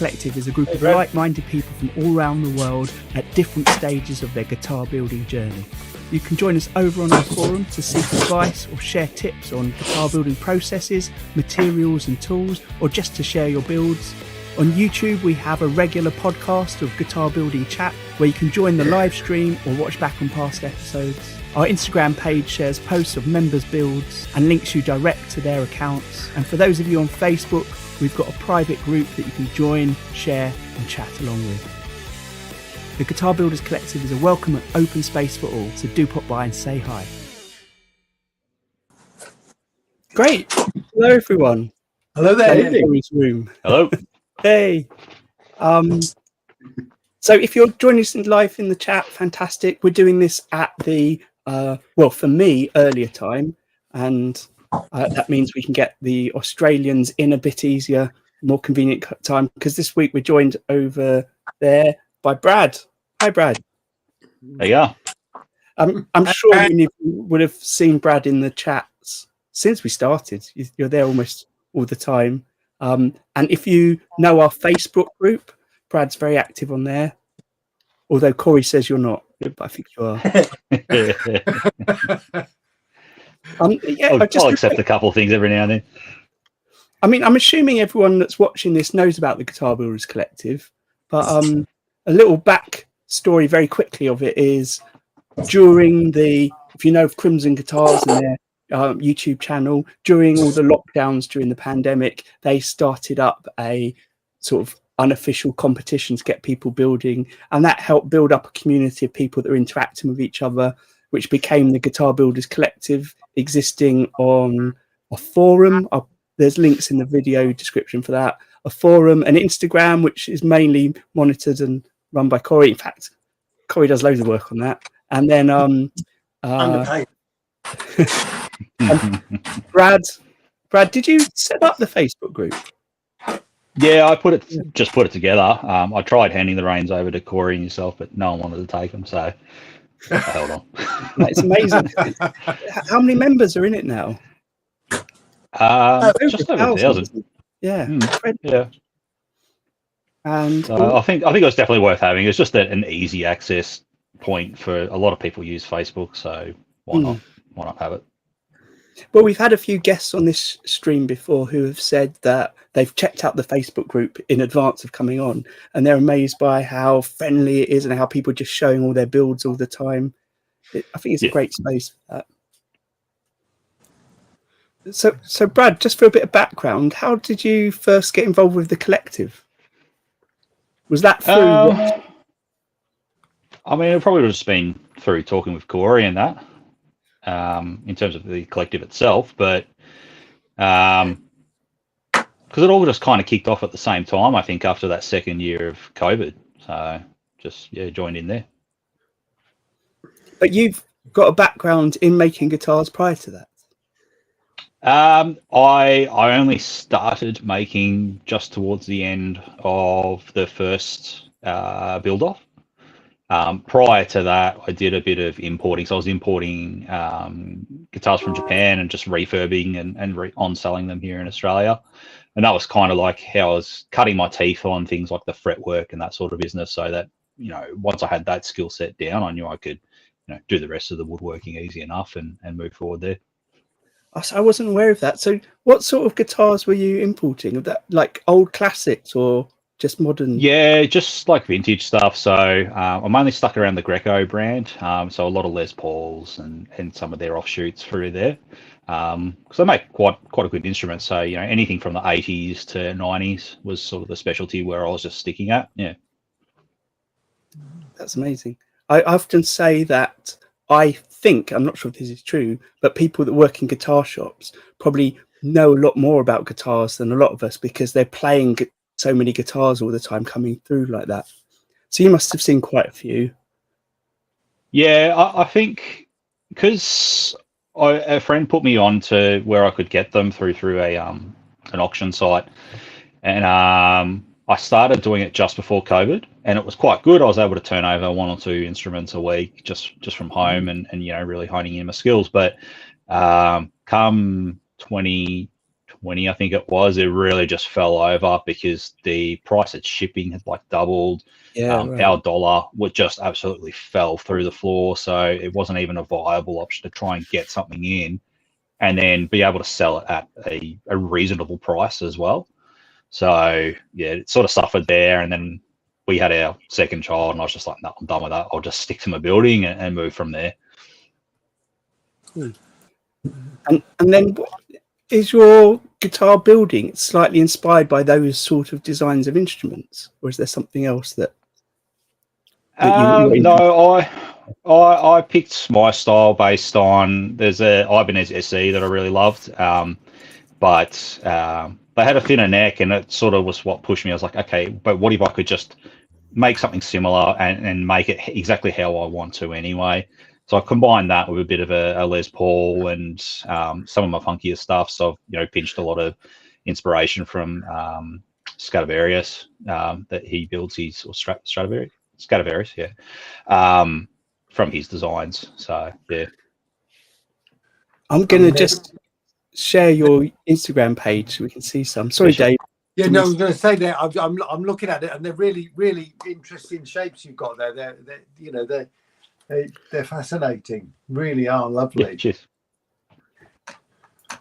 Collective is a group of like-minded people from all around the world at different stages of their guitar building journey. You can join us over on our forum to seek advice or share tips on guitar building processes, materials and tools, or just to share your builds. On YouTube, we have a regular podcast of guitar building chat where you can join the live stream or watch back on past episodes. Our Instagram page shares posts of members' builds and links you direct to their accounts. And for those of you on Facebook, we've got a private group that you can join, share and chat along with. The Guitar Builders Collective is a welcome and open space for all, so do pop by and say hi. Great. Hello, everyone. Hello there. Room. Hello. Hey. So if you're joining us live in the chat, fantastic. We're doing this at the, well, for me, earlier time. And that means we can get the Australians in a bit easier, more convenient time. Because this week we're joined over there by Brad. Hi, Brad. There you are. I'm sure many of you would have seen Brad in the chats since we started. You're there almost all the time. And if you know our Facebook group, Brad's very active on there. Although Corey says you're not, but I think you are. I'll accept a couple of things every now and then. I mean, I'm assuming everyone that's watching this knows about the Guitar Builders Collective, but a little back story very quickly of it is during the, if you know of Crimson Guitars and their YouTube channel, during all the lockdowns during the pandemic, they started up a sort of unofficial competition to get people building, and that helped build up a community of people that are interacting with each other, which became the Guitar Builders Collective, existing on a forum. There's links in the video description for that. A forum, an Instagram, which is mainly monitored and run by Corey. In fact, Corey does loads of work on that. And then Brad, did you set up the Facebook group? Yeah, I put it together. I tried handing the reins over to Corey and yourself, but no one wanted to take them, so I held on. It's amazing. How many members are in it now? Just over 1,000. Yeah. Yeah. And I think it was definitely worth having. It's just an easy access point for a lot of people use Facebook, so why not? Why not have it? Well, we've had a few guests on this stream before who have said that they've checked out the Facebook group in advance of coming on, and they're amazed by how friendly it is and how people are just showing all their builds all the time. I think it's a great space for that. So Brad, just for a bit of background, how did you first get involved with the collective? Was that through? I mean, it probably would have just been through talking with Corey and that. In terms of the collective itself, but because it all just kind of kicked off at the same time, I think, after that second year of COVID. So just joined in there. But you've got a background in making guitars prior to that. I only started making just towards the end of the first build off. Prior to that, I did a bit of importing. So I was importing guitars from Japan and just refurbing and on-selling them here in Australia. And that was kind of like how I was cutting my teeth on things like the fretwork and that sort of business, so that, once I had that skill set down, I knew I could, do the rest of the woodworking easy enough and move forward there. I wasn't aware of that. So what sort of guitars were you importing? Of that, like old classics or just modern? Yeah, just like vintage stuff. So I'm only stuck around the Greco brand. So a lot of Les Pauls and some of their offshoots through there. Because they make quite a good instrument. So, anything from the 80s to 90s was sort of the specialty where I was just sticking at. Yeah. That's amazing. I often say that I think, I'm not sure if this is true, but people that work in guitar shops probably know a lot more about guitars than a lot of us, because they're playing so many guitars all the time coming through like that. So you must have seen quite a few. Yeah, I think because a friend put me on to where I could get them through an auction site, and I started doing it just before COVID, and it was quite good. I was able to turn over 1 or 2 instruments a week just from home, and really honing in my skills. But come 2020, 20, I think it was, it really just fell over because the price of shipping had like doubled. Yeah, right. Our dollar would just absolutely fell through the floor, so it wasn't even a viable option to try and get something in and then be able to sell it at a reasonable price as well. So yeah, it sort of suffered there, and then we had our second child, and I was just like, no, I'm done with that. I'll just stick to my building and move from there. And then, is your guitar building slightly inspired by those sort of designs of instruments, or is there something else that no, I picked my style based on there's a Ibanez SE that I really loved, but they had a thinner neck, and it sort of was what pushed me. I was like, okay, but what if I could just make something similar and make it exactly how I want to anyway? So I combined that with a bit of a Les Paul and some of my funkier stuff. So I've pinched a lot of inspiration from Stradivarius that he builds his Stradivarius, yeah, from his designs. So yeah, I'm gonna just share your Instagram page so we can see some. Sorry, Dave. Yeah, no, I was going to say that I'm looking at it, and they're really, really interesting shapes you've got there. They're fascinating. Really are lovely. Yeah, cheers.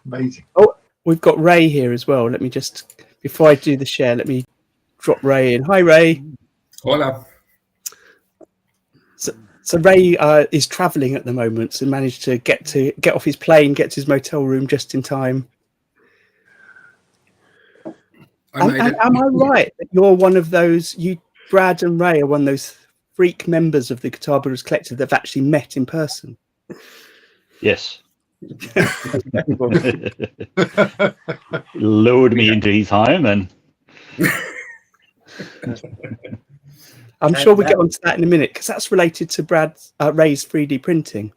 Amazing. Oh, we've got Ray here as well. Let me just, before I do the share, let me drop Ray in. Hi, Ray. Hola. So Ray is travelling at the moment, so managed to get off his plane, get to his motel room just in time. Am I right that you're one of those? You, Brad and Ray, are one of those freak members of the Guitar Builders Collective that have actually met in person. Yes. Lured me into his home, and I'm sure we'll get onto that in a minute because that's related to Ray's 3D printing.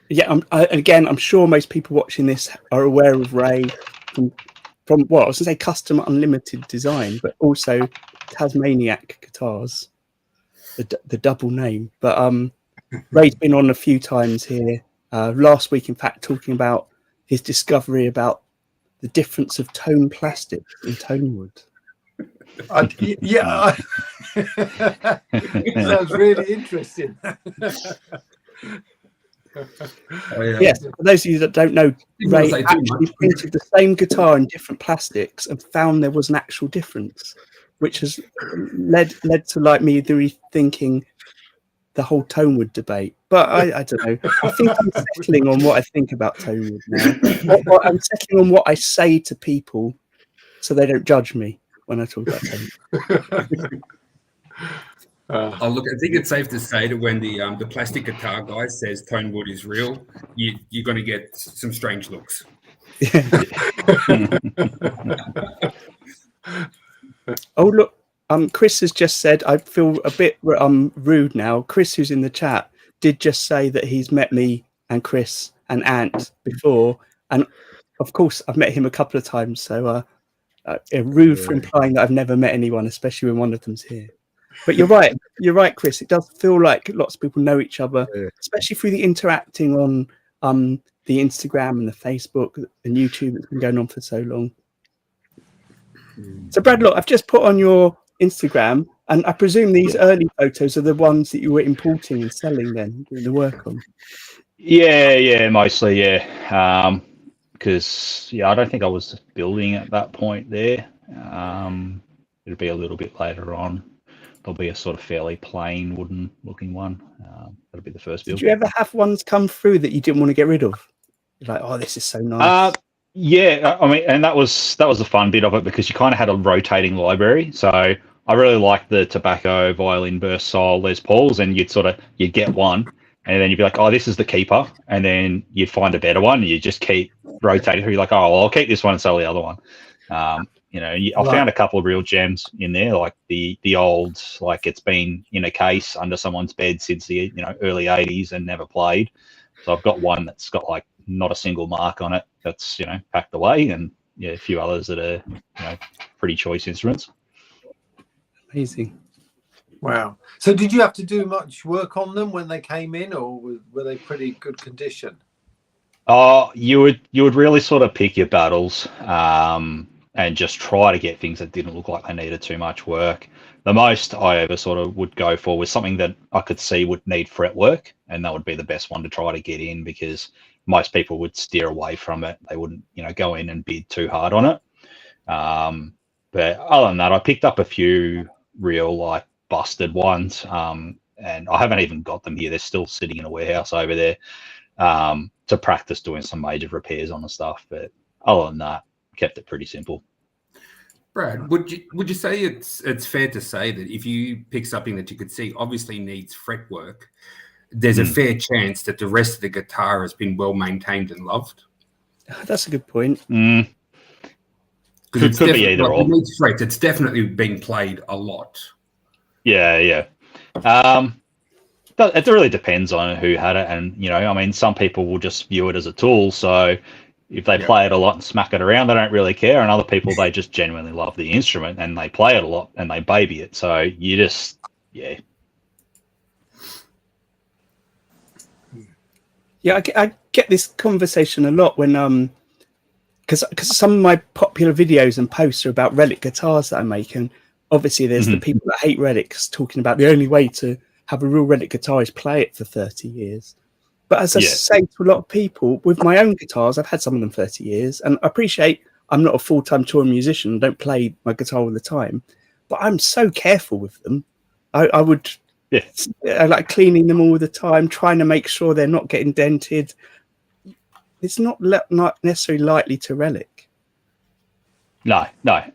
Yeah, I'm sure most people watching this are aware of Ray from what I was going to say, Custom Unlimited Design, but also Tasmaniak Guitars, the double name. But Ray's been on a few times here. Last week, in fact, talking about his discovery about the difference of tone plastic and tone wood. Yeah, sounds really interesting. Oh, yeah. Yes, for those of you that don't know, Ray actually printed the same guitar in different plastics and found there was an actual difference, which has led to like me rethinking the whole tone wood debate. But I don't know. I think I'm settling on what I think about tone wood now. I'm settling on what I say to people so they don't judge me when I talk about tone wood. Oh, look, I think it's safe to say that when the plastic guitar guy says tone wood is real, you're going to get some strange looks. Oh, look, Chris has just said, I feel a bit rude now. Chris, who's in the chat, did just say that he's met me and Chris and Ant before. And of course, I've met him a couple of times. So rude for implying that I've never met anyone, especially when one of them's here. But you're right, Chris. It does feel like lots of people know each other, especially through the interacting on the Instagram and the Facebook and YouTube that's been going on for so long. So, Brad, look, I've just put on your Instagram, and I presume these early photos are the ones that you were importing and selling then, doing the work on. Yeah, mostly, yeah. Because I don't think I was building at that point there. It'll be a little bit later on. There'll be a sort of fairly plain wooden looking one. That'll be the first build. Did you ever have ones come through that you didn't want to get rid of? You're like, oh, this is so nice. Yeah, I mean, and that was the fun bit of it because you kind of had a rotating library. So I really liked the tobacco violin burst style Les Pauls, and you'd get one, and then you'd be like, oh, this is the keeper, and then you'd find a better one, and you just keep rotating through. You're like, oh, well, I'll keep this one and sell the other one. I found a couple of real gems in there, like the old, like it's been in a case under someone's bed since the early 80s and never played. So I've got one that's got like not a single mark on it that's packed away, and a few others that are pretty choice instruments. Amazing. Wow. So did you have to do much work on them when they came in, or were they pretty good condition? You would really sort of pick your battles, and just try to get things that didn't look like they needed too much work. The most I ever sort of would go for was something that I could see would need fret work, and that would be the best one to try to get in, because most people would steer away from it. They wouldn't, go in and bid too hard on it. But other than that, I picked up a few real busted ones, and I haven't even got them here. They're still sitting in a warehouse over there, to practice doing some major repairs on the stuff. But other than that, kept it pretty simple. Brad, would you say it's fair to say that if you pick something that you could see obviously needs fretwork, there's a fair chance that the rest of the guitar has been well maintained and loved? That's a good point. Could be either or. Frets, it's definitely been played a lot. Yeah. It really depends on who had it, and some people will just view it as a tool. So if they play it a lot and smack it around, they don't really care. And other people, they just genuinely love the instrument and they play it a lot and they baby it. So you just, yeah. Yeah, I get this conversation a lot when because some of my popular videos and posts are about relic guitars that I make, and obviously there's the people that hate relics talking about the only way to have a real relic guitar is play it for 30 years. But as I say to a lot of people, with my own guitars, I've had some of them 30 years, and I appreciate I'm not a full-time touring musician, I don't play my guitar all the time, but I'm so careful with them. I would I like cleaning them all the time, trying to make sure they're not getting dented. It's not necessarily likely to relic. No.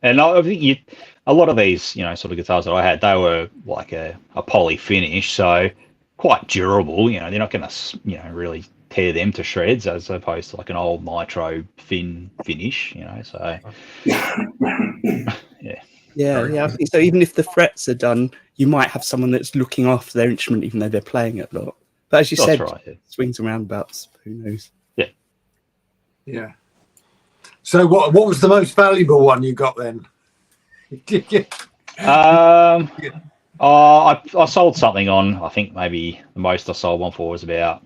And I think a lot of these, sort of guitars that I had, they were like a poly finish, so quite durable. They're not going to, really tear them to shreds as opposed to like an old nitro thin finish. So yeah. I think so. Even if the frets are done, you might have someone that's looking after their instrument, even though they're playing it a lot. But as you said, swings and roundabouts. Who knows? Yeah. So what was the most valuable one you got then? I sold something on, I think maybe the most I sold one for was about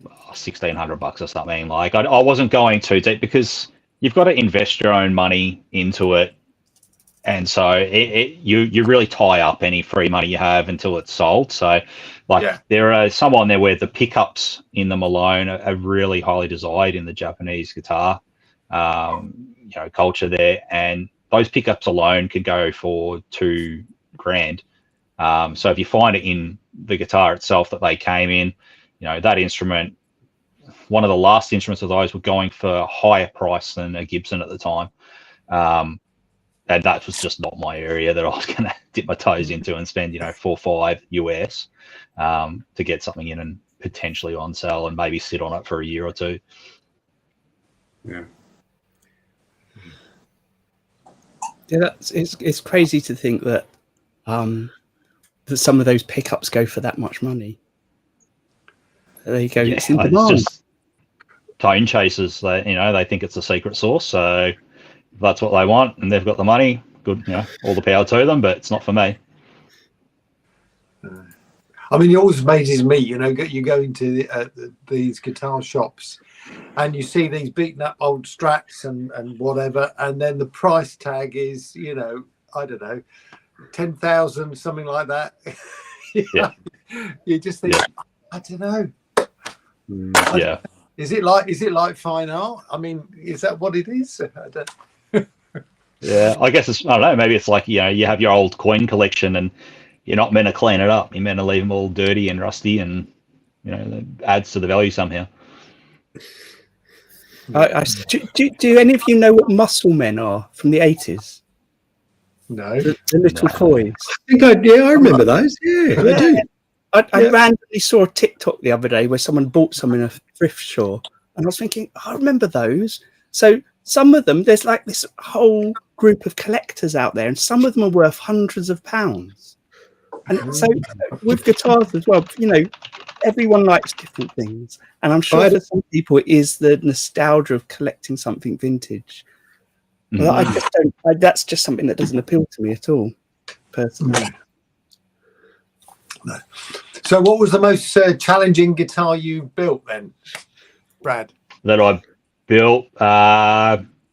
$1,600 or something. Like I wasn't going too deep because you've got to invest your own money into it. And so you really tie up any free money you have until it's sold. So there are some on there where the pickups in them alone are really highly desired in the Japanese guitar culture there. And those pickups alone could go for $2,000. So if you find it in the guitar itself that they came in, that instrument, one of the last instruments of those were going for a higher price than a Gibson at the time. And that was just not my area that I was going to dip my toes into and spend, $4 or $5 US to get something in and potentially on sale and maybe sit on it for a year or two. Yeah. Yeah, it's crazy to think that that some of those pickups go for that much money. There you go. Yeah, it's in demand. It's just tone chasers. They think it's a secret sauce. So if that's what they want and they've got the money, good. All the power to them. But it's not for me. I mean, it always amazes me. You go into these guitar shops, and you see these beaten up old Strats and whatever, and then the price tag is, I don't know, 10,000, something like that. You just think, I don't know. Yeah. Is it like fine art? I mean, is that what it is? I don't. Yeah, I guess I don't know. Maybe it's like you have your old coin collection, and you're not meant to clean it up. You're meant to leave them all dirty and rusty, and it adds to the value somehow. Do any of you know what Muscle Men are from the 80s? No. The little toys. I think I remember those. Yeah, I do. I randomly saw a TikTok the other day where someone bought some in a thrift store, and I was thinking, I remember those. So some of them, there's like this whole group of collectors out there, and some of them are worth hundreds of pounds. And so with guitars as well, everyone likes different things, and I'm sure for some people it is the nostalgia of collecting something vintage. But I just don't. That's just something that doesn't appeal to me at all, personally. No. So, what was the most challenging guitar you built then, Brad? that I built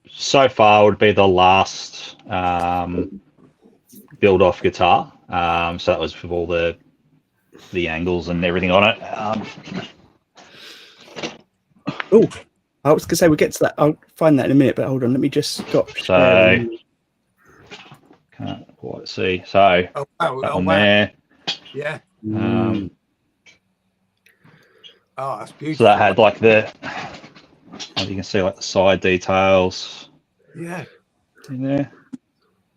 so far would be the last build-off guitar. So that was with all the angles and everything on it. Oh, I was going to say we'll get to that. I'll find that in a minute, but hold on. Let me just stop. So can't quite see. So that one there. Yeah. Oh, that's beautiful. So that had like the, you can see like the side details. Yeah. In there.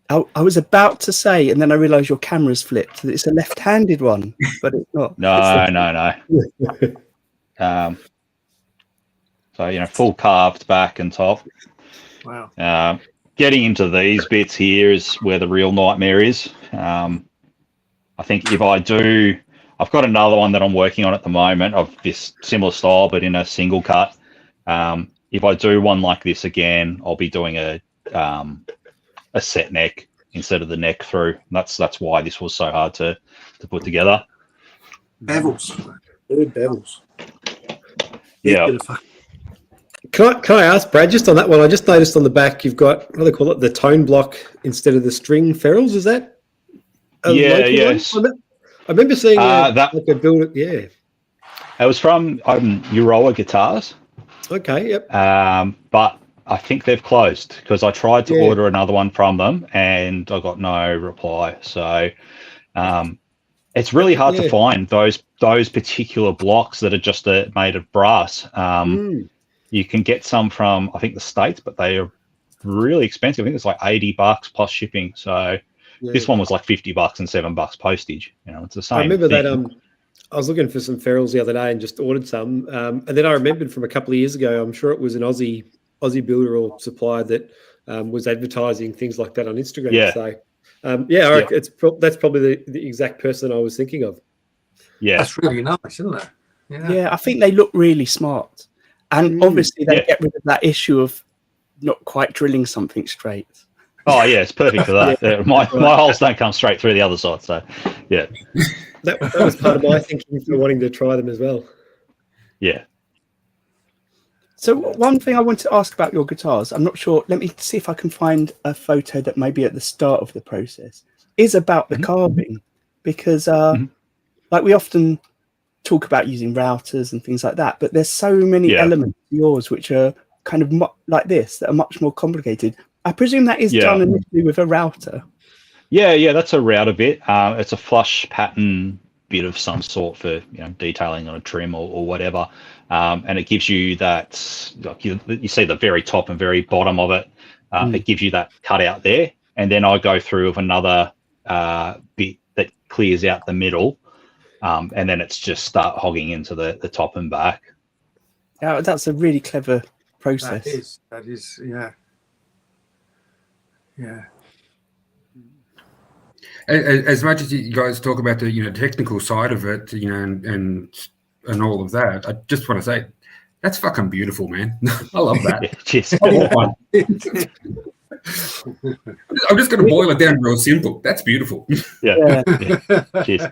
I was about to say, and then I realised your camera's flipped. That it's a left-handed one, but it's not. No. So full carved back and top. Wow. Getting into these bits here is where the real nightmare is. I think if I do, I've got another one that I'm working on at the moment of this similar style, but in a single cut. If I do one like this again, I'll be doing a set neck instead of the neck through. That's why this was so hard to put together. Bevels. Good bevels. Yeah. Can I ask, Brad, just on that one, I just noticed on the back you've got, what do they call it, the tone block instead of the string ferrules, is that? Yes. I remember seeing that like a build. Yeah. It was from Uroa Guitars. Okay, yep. But I think they've closed because I tried to order another one from them and I got no reply. So it's really hard to find those particular blocks that are just made of brass. You can get some from, I think, the States, but they are really expensive. I think it's like $80 plus shipping. So this one was like $50 and $7 postage. It's the same. I remember thing. that. I was looking for some ferrules the other day and just ordered some. And then I remembered from a couple of years ago, I'm sure it was an Aussie builder or supplier that was advertising things like that on Instagram. Yeah. So, that's probably the exact person I was thinking of. Yeah. That's really nice, isn't it? Yeah, I think they look really smart. And obviously they get rid of that issue of not quite drilling something straight. Oh, yeah, it's perfect for that. My holes don't come straight through the other side. So, yeah. That was part of my thinking for wanting to try them as well. Yeah. So one thing I want to ask about your guitars, I'm not sure, let me see if I can find a photo that may be at the start of the process, is about the carving. Because like we often talk about using routers and things like that, but there's so many elements of yours which are kind of like this that are much more complicated. I presume that is done initially with a router. Yeah, that's a router bit. It's a flush pattern bit of some sort for detailing on a trim or whatever, and it gives you that. Like you see the very top and very bottom of it. It gives you that cutout there, and then I go through with another bit that clears out the middle, and then it's just start hogging into the top and back. Yeah, that's a really clever process. That is, yeah. As much as you guys talk about the technical side of it, and all of that, I just want to say that's fucking beautiful, man. I love that. Cheers. I'm just going to boil it down real simple. That's beautiful. Yeah. Cheers.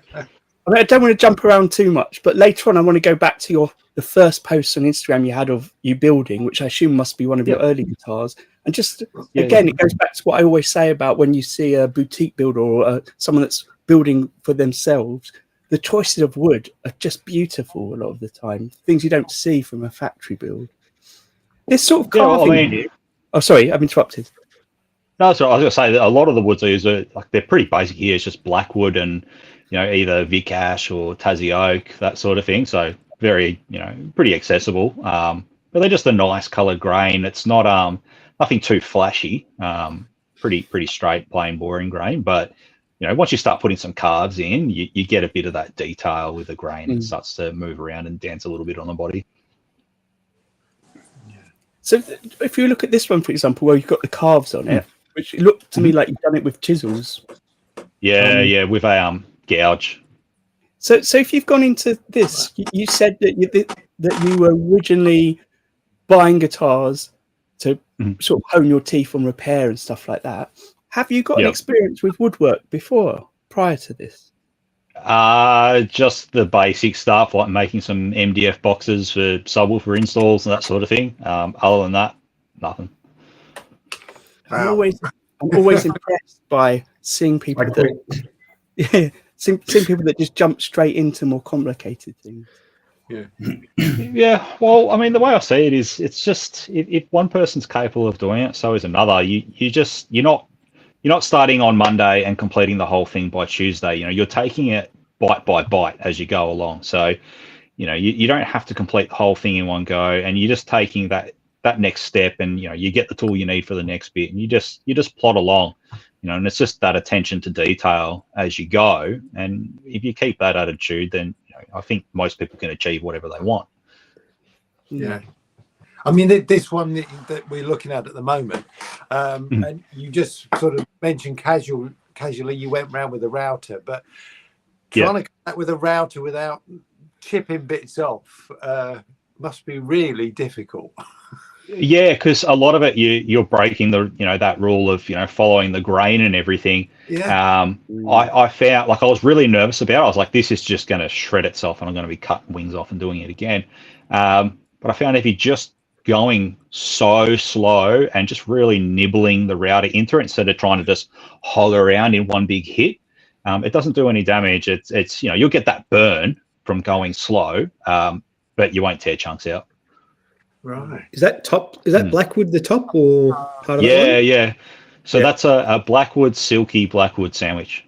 I don't want to jump around too much, but later on I want to go back to the first post on Instagram you had of you building, which I assume must be one of your early guitars. And just again, it goes back to what I always say about when you see a boutique builder or someone that's building for themselves, the choices of wood are just beautiful a lot of the time. Things you don't see from a factory build. This sort of carving. Oh, sorry, I've interrupted. No, so I was going to say that a lot of the woods I use are they're pretty basic here. It's just black wood and either Vic Ash or Tassie Oak, that sort of thing. So very pretty accessible. But they're just a nice coloured grain. It's not nothing too flashy. Pretty straight, plain, boring grain. But once you start putting some carves in, you get a bit of that detail with the grain. It starts to move around and dance a little bit on the body. So if you look at this one, for example, where you've got the carves on it, which looked to me like you've done it with chisels. Yeah, with a gouge. So if you've gone into this, you said that you were originally buying guitars to sort of hone your teeth on repair and stuff like that. Have you got an experience with woodwork prior to this? Just the basic stuff, like making some MDF boxes for subwoofer installs and that sort of thing. Other than that, nothing. I'm Wow. always impressed by seeing people that seeing people that just jump straight into more complicated things. Yeah, well, I mean, the way I see it is, it's just if one person's capable of doing it, so is another. You're not starting on Monday and completing the whole thing by Tuesday. You're taking it bite by bite as you go along. So, you don't have to complete the whole thing in one go, and you're just taking that next step, and you get the tool you need for the next bit, and you just plod along. And it's just that attention to detail as you go. And if you keep that attitude, then I think most people can achieve whatever they want. Yeah. I mean, this one that we're looking at the moment, and you just sort of mentioned casually you went round with a router, but trying to come out with a router without chipping bits off must be really difficult. Yeah, because a lot of it you're breaking the that rule of following the grain and everything. Yeah. I found, like, I was really nervous about it. I was like, this is just going to shred itself, and I'm going to be cutting wings off and doing it again. But I found if you're just going so slow and just really nibbling the router into it instead of trying to just hog around in one big hit, it doesn't do any damage. It's you'll get that burn from going slow, but you won't tear chunks out. Right. Is that Blackwood the top or part of that one? Yeah. So that's a Blackwood, silky Blackwood sandwich.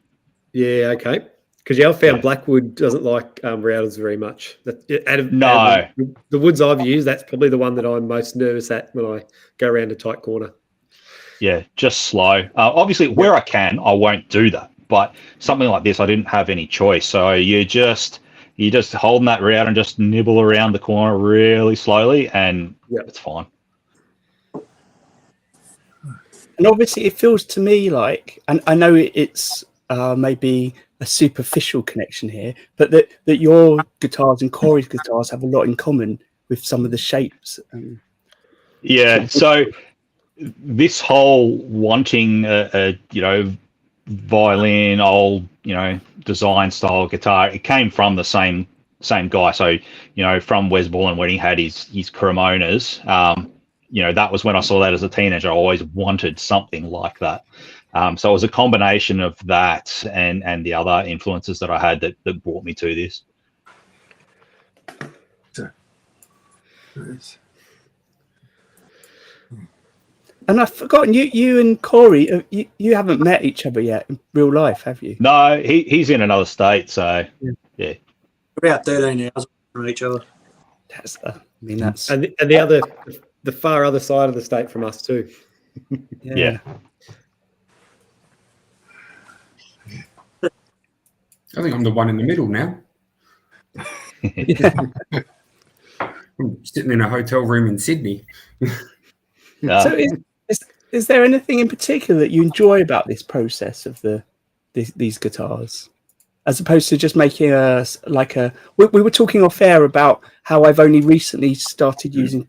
Yeah, okay. Because I found Blackwood doesn't like routers very much. No. The woods I've used, that's probably the one that I'm most nervous at when I go around a tight corner. Yeah, just slow. Obviously, where I can, I won't do that. But something like this, I didn't have any choice. So you're just holding that router and just nibble around the corner really slowly, and it's fine. And obviously, it feels to me like, and I know it's maybe a superficial connection here, but that your guitars and Corey's guitars have a lot in common with some of the shapes. Yeah. So this whole wanting a violin, old design style guitar, it came from the same guy. So from Wes Ball and when he had his Cremonas, that was when I saw that as a teenager. I always wanted something like that. So it was a combination of that and the other influences that I had that brought me to this. And I've forgotten, you and Corey, you haven't met each other yet in real life, have you? No, he's in another state, so yeah. About 13 years from each other. That's and the far other side of the state from us too. Yeah. I think I'm the one in the middle now. I'm sitting in a hotel room in Sydney. So is there anything in particular that you enjoy about this process of these guitars, as opposed to just making we were talking off air about how I've only recently started using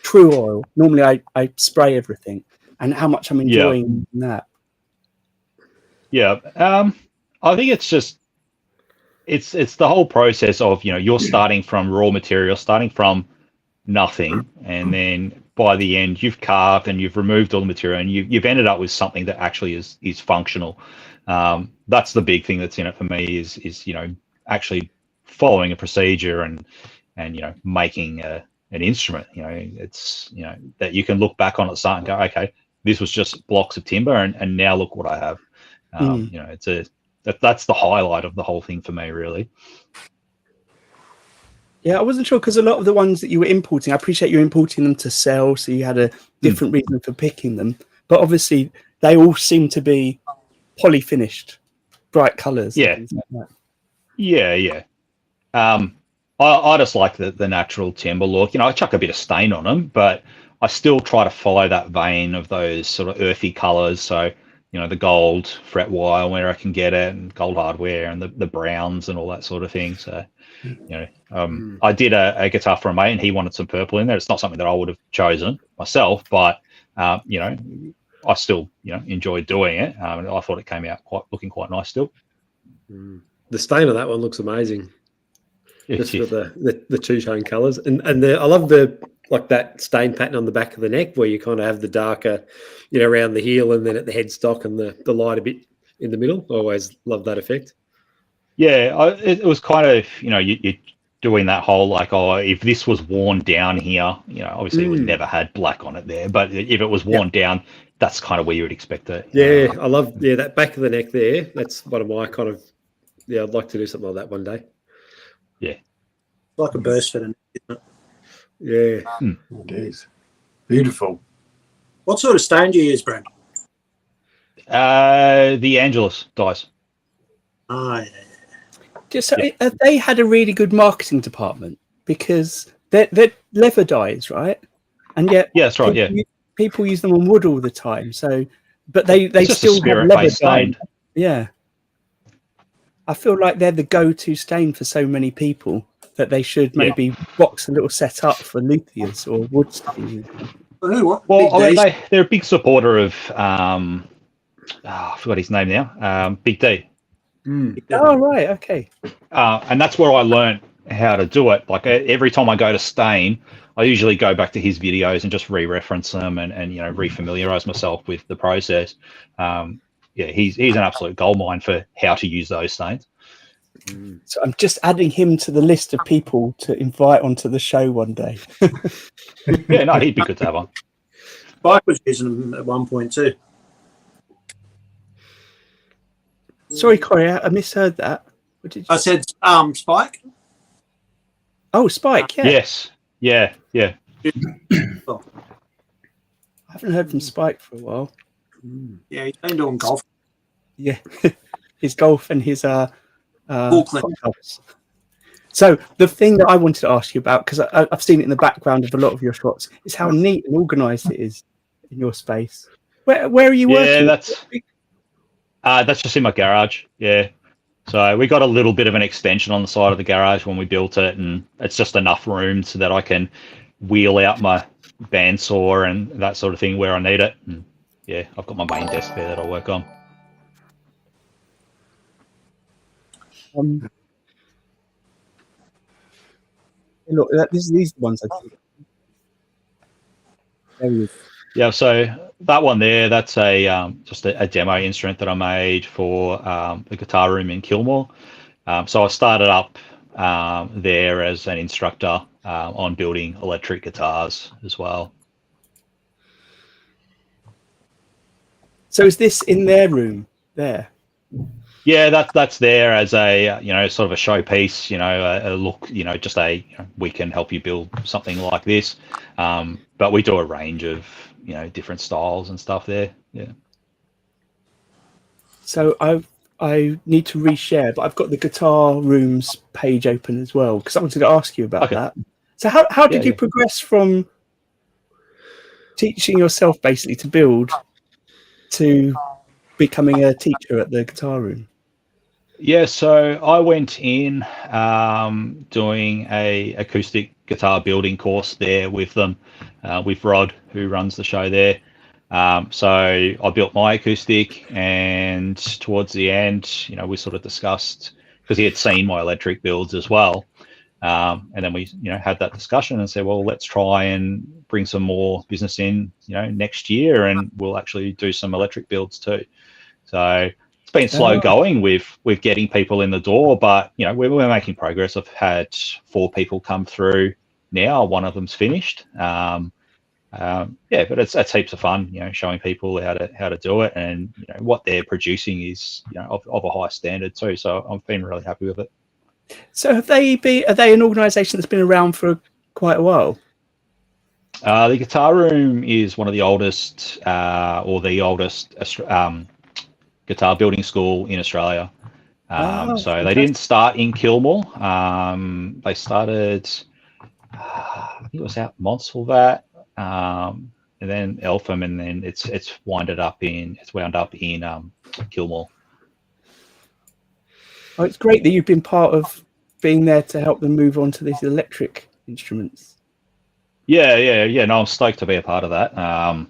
True Oil. Normally I spray everything, and how much I'm enjoying that. Yeah. I think it's just it's the whole process of you're starting from raw material, starting from nothing, and then by the end you've carved and you've removed all the material, and you've ended up with something that actually is functional. That's the big thing that's in it for me is actually following a procedure and making an instrument. It's that you can look back on it and go, okay, this was just blocks of timber, and now look what I have. That's the highlight of the whole thing for me, really. Yeah, I wasn't sure because a lot of the ones that you were importing, I appreciate you importing them to sell, so you had a different reason for picking them. But obviously, they all seem to be poly-finished, bright colours. Yeah, and things like that. Yeah. I just like the natural timber look. I chuck a bit of stain on them, but I still try to follow that vein of those sort of earthy colours. So, the gold fret wire where I can get it, and gold hardware, and the browns and all that sort of thing. So, I did a guitar for a mate, and he wanted some purple in there. It's not something that I would have chosen myself, but I still enjoyed doing it. And I thought it came out looking quite nice still. the stain on that one looks amazing. Just Yeah. with the two-tone colours, and I love the like that stain pattern on the back of the neck where you kind of have the darker, around the heel, and then at the headstock and the light a bit in the middle. I always love that effect. Yeah, it was kind of, you're doing that whole like, oh, if this was worn down here, obviously it would never had black on it there, but if it was worn down, that's kind of where you would expect it. Yeah, I love that back of the neck there. That's one of my kind of I'd like to do something like that one day. Yeah, Like a burst for the neck, isn't it? Yeah. It is beautiful. What sort of stain do you use, Brad? the Angelus dies. Ah, yeah. So they had a really good marketing department because they're leather dyes, right? And yet, Yeah, that's right. People use them on wood all the time. So, but they It's just a still have leather spirit-based dye. stain. Yeah, I feel like they're the go-to stain for so many people that they should maybe box a little set up for luthiers or wood staining. What? Well, Big D's? they're a big supporter of I forgot his name now. Big D. Oh, right, okay. And that's where I learned how to do it. Like every time I go to stain, I usually go back to his videos and just re-reference them and refamiliarize myself with the process. He's an absolute goldmine for how to use those stains. So I'm just adding him to the list of people to invite onto the show one day. Yeah, no, he'd be good to have on. Spike was using them at one point too. Sorry, Corey, I misheard that. What did you... I said, Spike. Oh, Spike, yeah. Yes. Yeah. I haven't heard from Spike for a while. Yeah, he's been doing golf. Yeah, his golf and his Ball clip. clubs. So the thing that I wanted to ask you about, because I've seen it in the background of a lot of your shots, is how neat and organised it is in your space. Where are you working? Yeah, that's just in my garage. Yeah. So we got a little bit of an extension on the side of the garage when we built it, and it's just enough room so that I can wheel out my bandsaw and that sort of thing where I need it. And yeah, I've got my main desk there that I work on. Look, these are the ones I think. There he is. Yeah, so that one there, that's just a demo instrument that I made for the guitar room in Kilmore. So I started up there as an instructor on building electric guitars as well. So is this in their room there? Yeah, that's there as a sort of a showpiece. A look. Just we can help you build something like this. But we do a range of different styles and stuff there. Yeah. So I need to reshare, but I've got the guitar rooms page open as well because I wanted to ask you about that. So how did you progress from teaching yourself basically to build to becoming a teacher at the guitar room? Yeah, so I went in doing a acoustic guitar building course there with them, with Rod, who runs the show there. So I built my acoustic, and towards the end, we sort of discussed, because he had seen my electric builds as well. And then we, had that discussion and said, well, let's try and bring some more business in, next year, and we'll actually do some electric builds too. So it's been slow going with getting people in the door, but we're making progress. I've had 4 people come through now. One of them's finished. But it's heaps of fun, showing people how to do it, and what they're producing is of a high standard too. So I've been really happy with it. So are they an organisation that's been around for quite a while? The Guitar Room is one of the oldest, or the oldest guitar building school in Australia. So they didn't start in Kilmore. They started, I think it was out Montsalvat, and then Eltham, and then it's wound up in Kilmore. Oh, it's great that you've been part of being there to help them move on to these electric instruments. Yeah. No, I'm stoked to be a part of that. And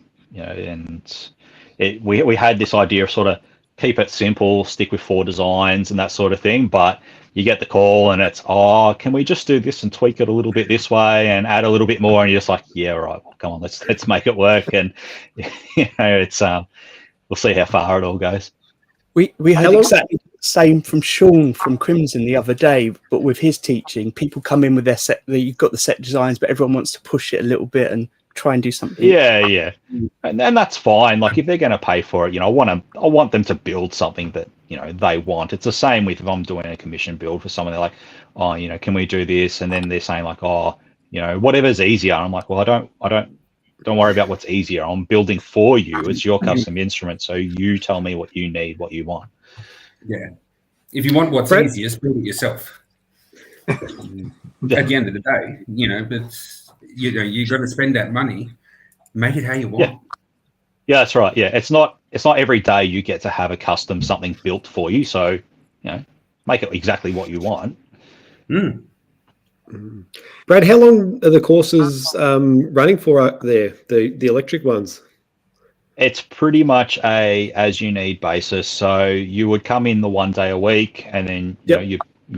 we had this idea of sort of keep it simple, stick with 4 designs and that sort of thing. But you get the call and it's, oh, can we just do this and tweak it a little bit this way and add a little bit more? And you're just like, yeah, right, well, come on, let's make it work. And it's we'll see how far it all goes. We had exactly the same from Sean from Crimson the other day, but with his teaching, people come in with their set. You've got the set designs, but everyone wants to push it a little bit and try and do something. Yeah, and that's fine. Like if they're going to pay for it, I want them to build something that they want. It's the same with if I'm doing a commission build for someone. They're like, oh, can we do this? And then they're saying like, oh, whatever's easier. And I'm like, well, I don't worry about what's easier. I'm building for you. It's your custom instrument, so you tell me what you need, what you want. Yeah. If you want what's easiest, build it yourself. At the end of the day, but you got to spend that money. Make it how you want. Yeah, that's right. Yeah, it's not every day you get to have a custom something built for you. So, make it exactly what you want. Brad, how long are the courses running for out there? The electric ones? It's pretty much a as you need basis. So you would come in the 1 day a week, and then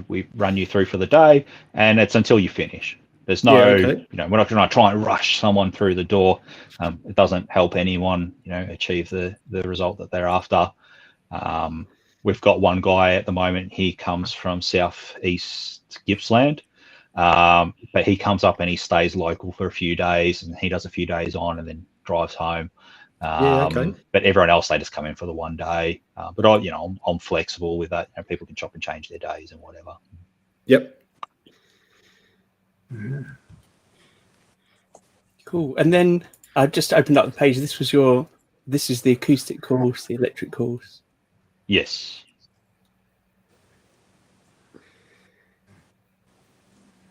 we run you through for the day, and it's until you finish. There's no, we're not going to try and rush someone through the door. It doesn't help anyone, achieve the result that they're after. We've got one guy at the moment. He comes from southeast Gippsland, but he comes up and he stays local for a few days, and he does a few days on and then drives home. But everyone else, they just come in for the 1 day. But I'm flexible with that. People can chop and change their days and whatever. Yep. Cool. And then I've just opened up the page. This is the acoustic course, the electric course. Yes.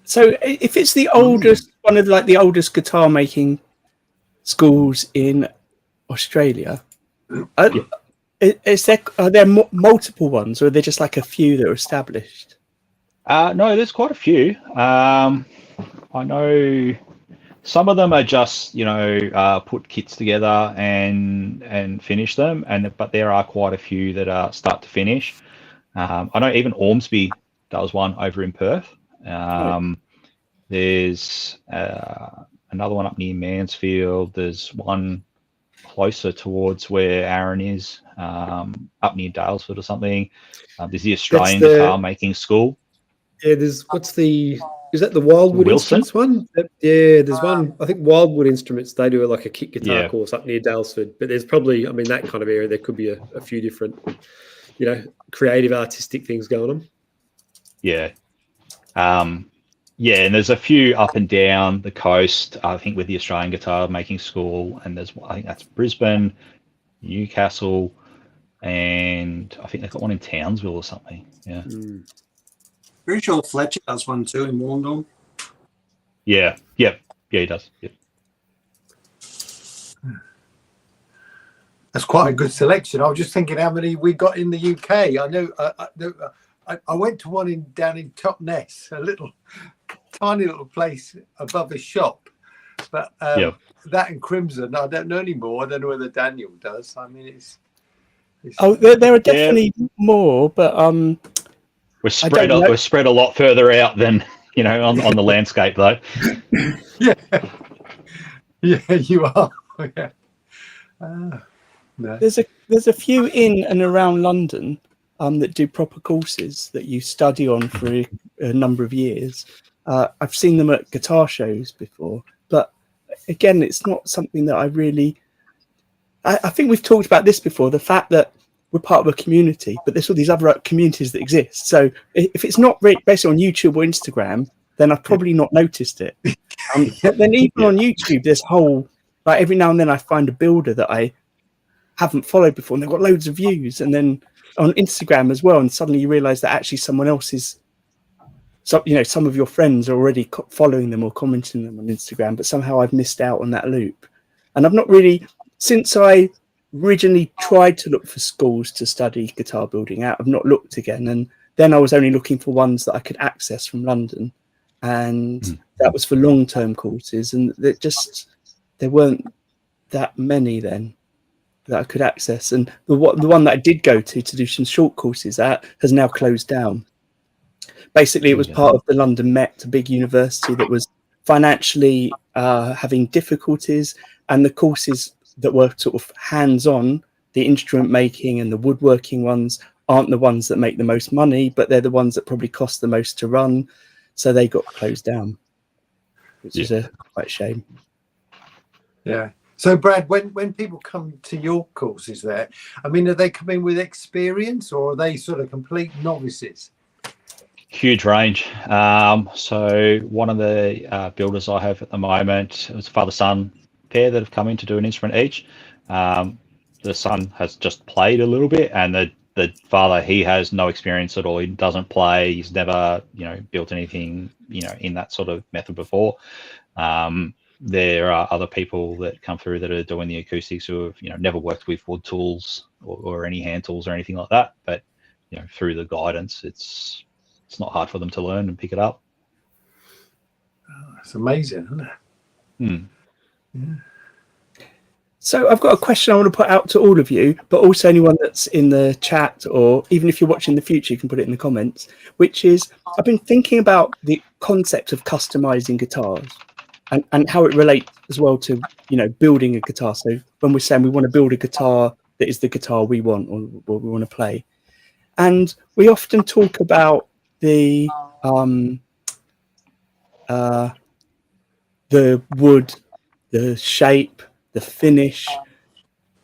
So if it's the oldest, one of the oldest guitar making schools in Australia, are there multiple ones, or are there just like a few that are established? No, there's quite a few. I know some of them are just put kits together and finish them, but there are quite a few that are start to finish. I know even Ormsby does one over in Perth. There's another one up near Mansfield. There's one closer towards where Arran is, up near Dalesford or something. There's the Australian Guitar Making School. Yeah, is that the Wildwood Wilson? Instruments one? Yeah, there's one. I think Wildwood Instruments, they do like a kit guitar course up near Dalesford. But there's probably, that kind of area, there could be a few different, creative, artistic things going on. Yeah. And there's a few up and down the coast, I think, with the Australian Guitar Making School. And I think that's Brisbane, Newcastle, and I think they've got one in Townsville or something. Yeah. Pretty sure Fletcher does one too in Wollongong. Yeah, he does. Yep. That's quite a good selection. I was just thinking how many we got in the UK. I know I went to one down in Totnes, a tiny little place above a shop. But that and Crimson, I don't know anymore. I don't know whether Daniel does. It's there are definitely more, but we're spread a lot further out than on the landscape though. Yeah, you are. Yeah. No. There's a few in and around London that do proper courses that you study on for a number of years. I've seen them at guitar shows before, but again, it's not something that I really. I think we've talked about this before. The fact that we're part of a community, but there's all these other communities that exist. So if it's not based on YouTube or Instagram, then I've probably not noticed it. But then even on YouTube, there's every now and then I find a builder that I haven't followed before, and they've got loads of views. And then on Instagram as well, and suddenly you realise that actually someone else is, some of your friends are already following them or commenting them on Instagram, but somehow I've missed out on that loop. And I've not really, since I originally tried to look for schools to study guitar building out, I've not looked again. And then I was only looking for ones that I could access from London, and that was for long-term courses, and there weren't that many then. that I could access, and the one that I did go to do some short courses at has now closed down. Basically, it was part of the London Met, a big university that was financially having difficulties, and the courses that were sort of hands-on, the instrument making and the woodworking ones, aren't the ones that make the most money, but they're the ones that probably cost the most to run. So they got closed down, which is quite a shame. Yeah. So, Brad, when people come to your courses there, I mean, are they coming with experience, or are they sort of complete novices? Huge range. So one of the builders I have at the moment, it was a father-son pair that have come in to do an instrument each. The son has just played a little bit, and the father, he has no experience at all. He doesn't play. He's never, built anything, in that sort of method before. There are other people that come through that are doing the acoustics who have, never worked with wood tools or any hand tools or anything like that. But, through the guidance, it's not hard for them to learn and pick it up. Oh, it's amazing, isn't it? Yeah. So I've got a question I want to put out to all of you, but also anyone that's in the chat, or even if you're watching in the future, you can put it in the comments, which is, I've been thinking about the concept of customizing guitars and how it relates as well to, building a guitar. So when we're saying we want to build a guitar that is the guitar we want or what we want to play. And we often talk about the wood, the shape, the finish,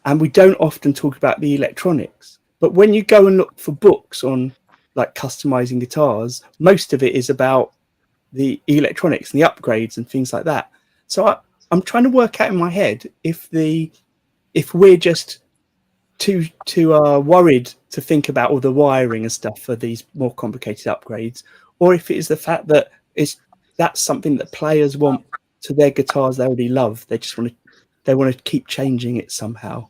and we don't often talk about the electronics. But when you go and look for books on like customizing guitars, most of it is about the electronics and the upgrades and things like that. So I'm trying to work out in my head if we're just too worried to think about all the wiring and stuff for these more complicated upgrades, or if it is the fact that that's something that players want to their guitars they already love. They want to keep changing it somehow.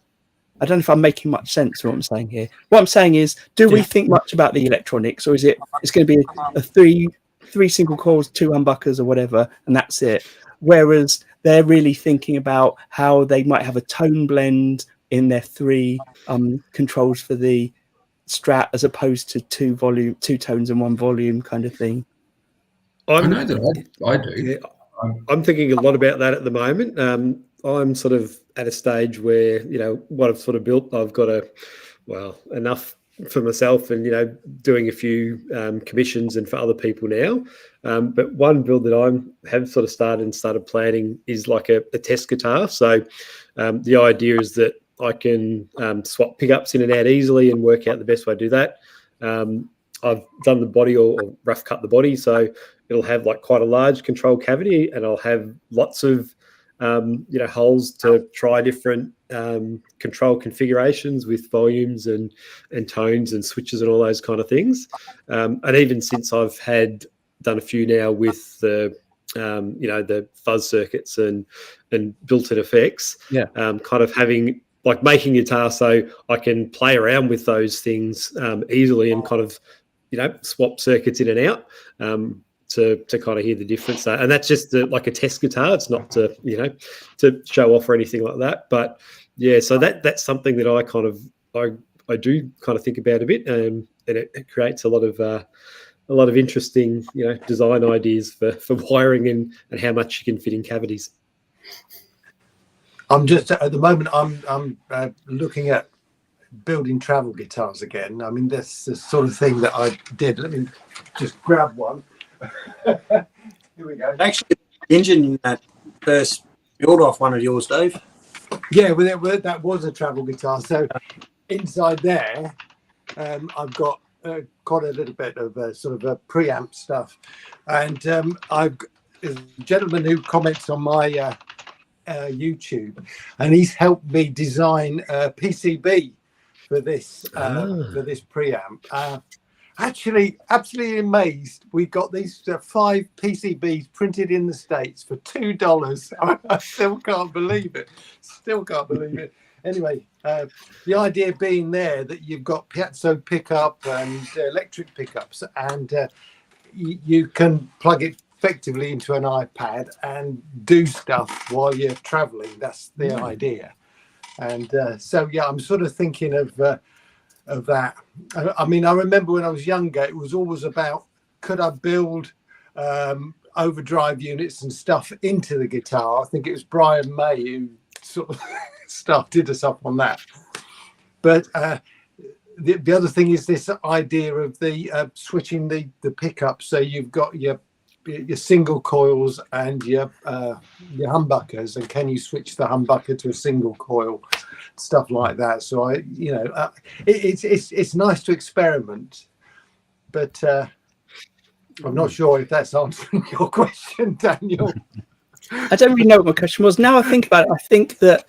I don't know if I'm making much sense of what I'm saying here. What I'm saying is, do we think much about the electronics, or is it's going to be a three single coils, 2 humbuckers or whatever, and that's it? Whereas they're really thinking about how they might have a tone blend in their 3 controls for the Strat, as opposed to 2 tones and 1 volume kind of thing. I know that I do. Yeah, I'm thinking a lot about that at the moment. I'm sort of at a stage where, what I've sort of built, I've got enough for myself and, doing a few commissions and for other people now. But one build that I have sort of started planning is like a test guitar. So the idea is that I can swap pickups in and out easily and work out the best way to do that. I've done the body or rough cut the body, so it'll have like quite a large control cavity, and I'll have lots of holes to try different control configurations with volumes and tones and switches and all those kind of things. And even since I've done a few now with the the fuzz circuits and built-in effects, kind of having like making guitar so I can play around with those things easily and kind of swap circuits in and out to kind of hear the difference. And that's just like a test guitar. It's not to to show off or anything like that. But yeah, so that's something that I do kind of think about a bit, and it creates a lot of interesting design ideas for wiring and how much you can fit in cavities. I'm just at the moment I'm looking at building travel guitars again. I mean, that's the sort of thing that I did. Let me just grab one. Here we go. Actually, engine in that first build off one of yours, Dave. Yeah, well, that was a travel guitar. So inside there, I've got quite a little bit of sort of a preamp stuff, and I've a gentleman who comments on my YouTube, and he's helped me design a PCB for this preamp. Actually, absolutely amazed. We got these 5 PCBs printed in the States for $2. I still can't believe it. Anyway, the idea being there that you've got piezo pickup and electric pickups, and you can plug it effectively into an iPad and do stuff while you're traveling. That's the idea. And so yeah, I'm sort of thinking of that. I mean, I remember when I was younger, it was always about, could I build overdrive units and stuff into the guitar? I think it was Brian May who sort of started us up on that. But the other thing is this idea of the switching the pickup. So you've got your single coils and your humbuckers, and can you switch the humbucker to a single coil, stuff like that. So it's nice to experiment, but I'm not sure if that's answering your question, Daniel. I don't really know what my question was. Now I think about it, I think that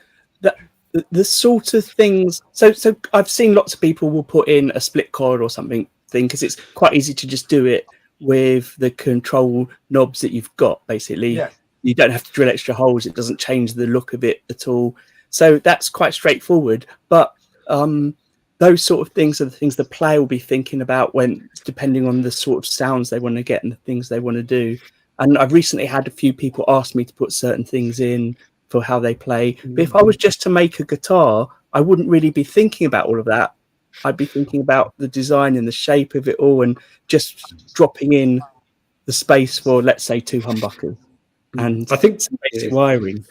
the sort of things. So I've seen lots of people will put in a split coil or something thing because it's quite easy to just do it with the control knobs that you've got. Basically, Yeah. You don't have to drill extra holes. It doesn't change the look of it at all. So that's quite straightforward. But those sort of things are the things the player will be thinking about when, depending on the sort of sounds they want to get and the things they want to do. And I've recently had a few people ask me to put certain things in for how they play. But if I was just to make a guitar, I wouldn't really be thinking about all of that. I'd be thinking about the design and the shape of it all and just dropping in the space for, let's say, 2 humbuckers and I think some basic wiring.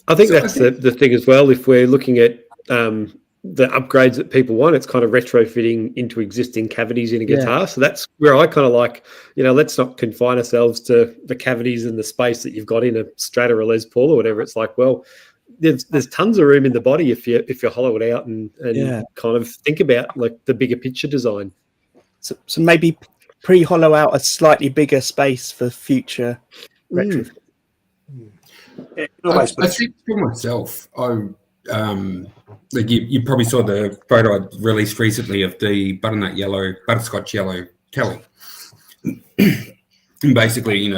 I think that's the thing as well. If we're looking at the upgrades that people want, it's kind of retrofitting into existing cavities in a guitar. Yeah. So that's where I kind of like, let's not confine ourselves to the cavities and the space that you've got in a Strat or a Les Paul or whatever. It's like, well, there's tons of room in the body if you hollow it out and kind of think about like the bigger picture design. So maybe pre-hollow out a slightly bigger space for future retrofit. I think for myself, like you probably saw the photo I released recently of the butterscotch yellow telly. And basically,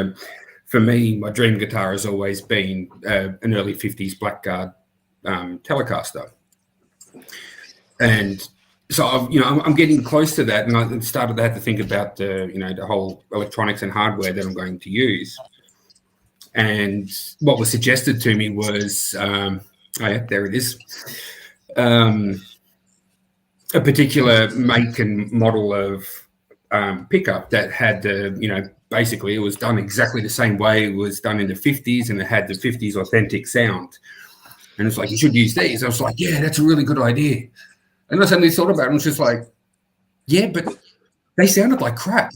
for me, my dream guitar has always been an early 50s Blackguard Telecaster. And so, I'm getting close to that, and I started to have to think about the whole electronics and hardware that I'm going to use. And what was suggested to me was, there it is, a particular make and model of pickup that had basically it was done exactly the same way it was done in the 50s, and it had the 50s authentic sound. And it's like, you should use these. I was like, yeah, that's a really good idea. And I suddenly thought about it and was just like, yeah, but they sounded like crap.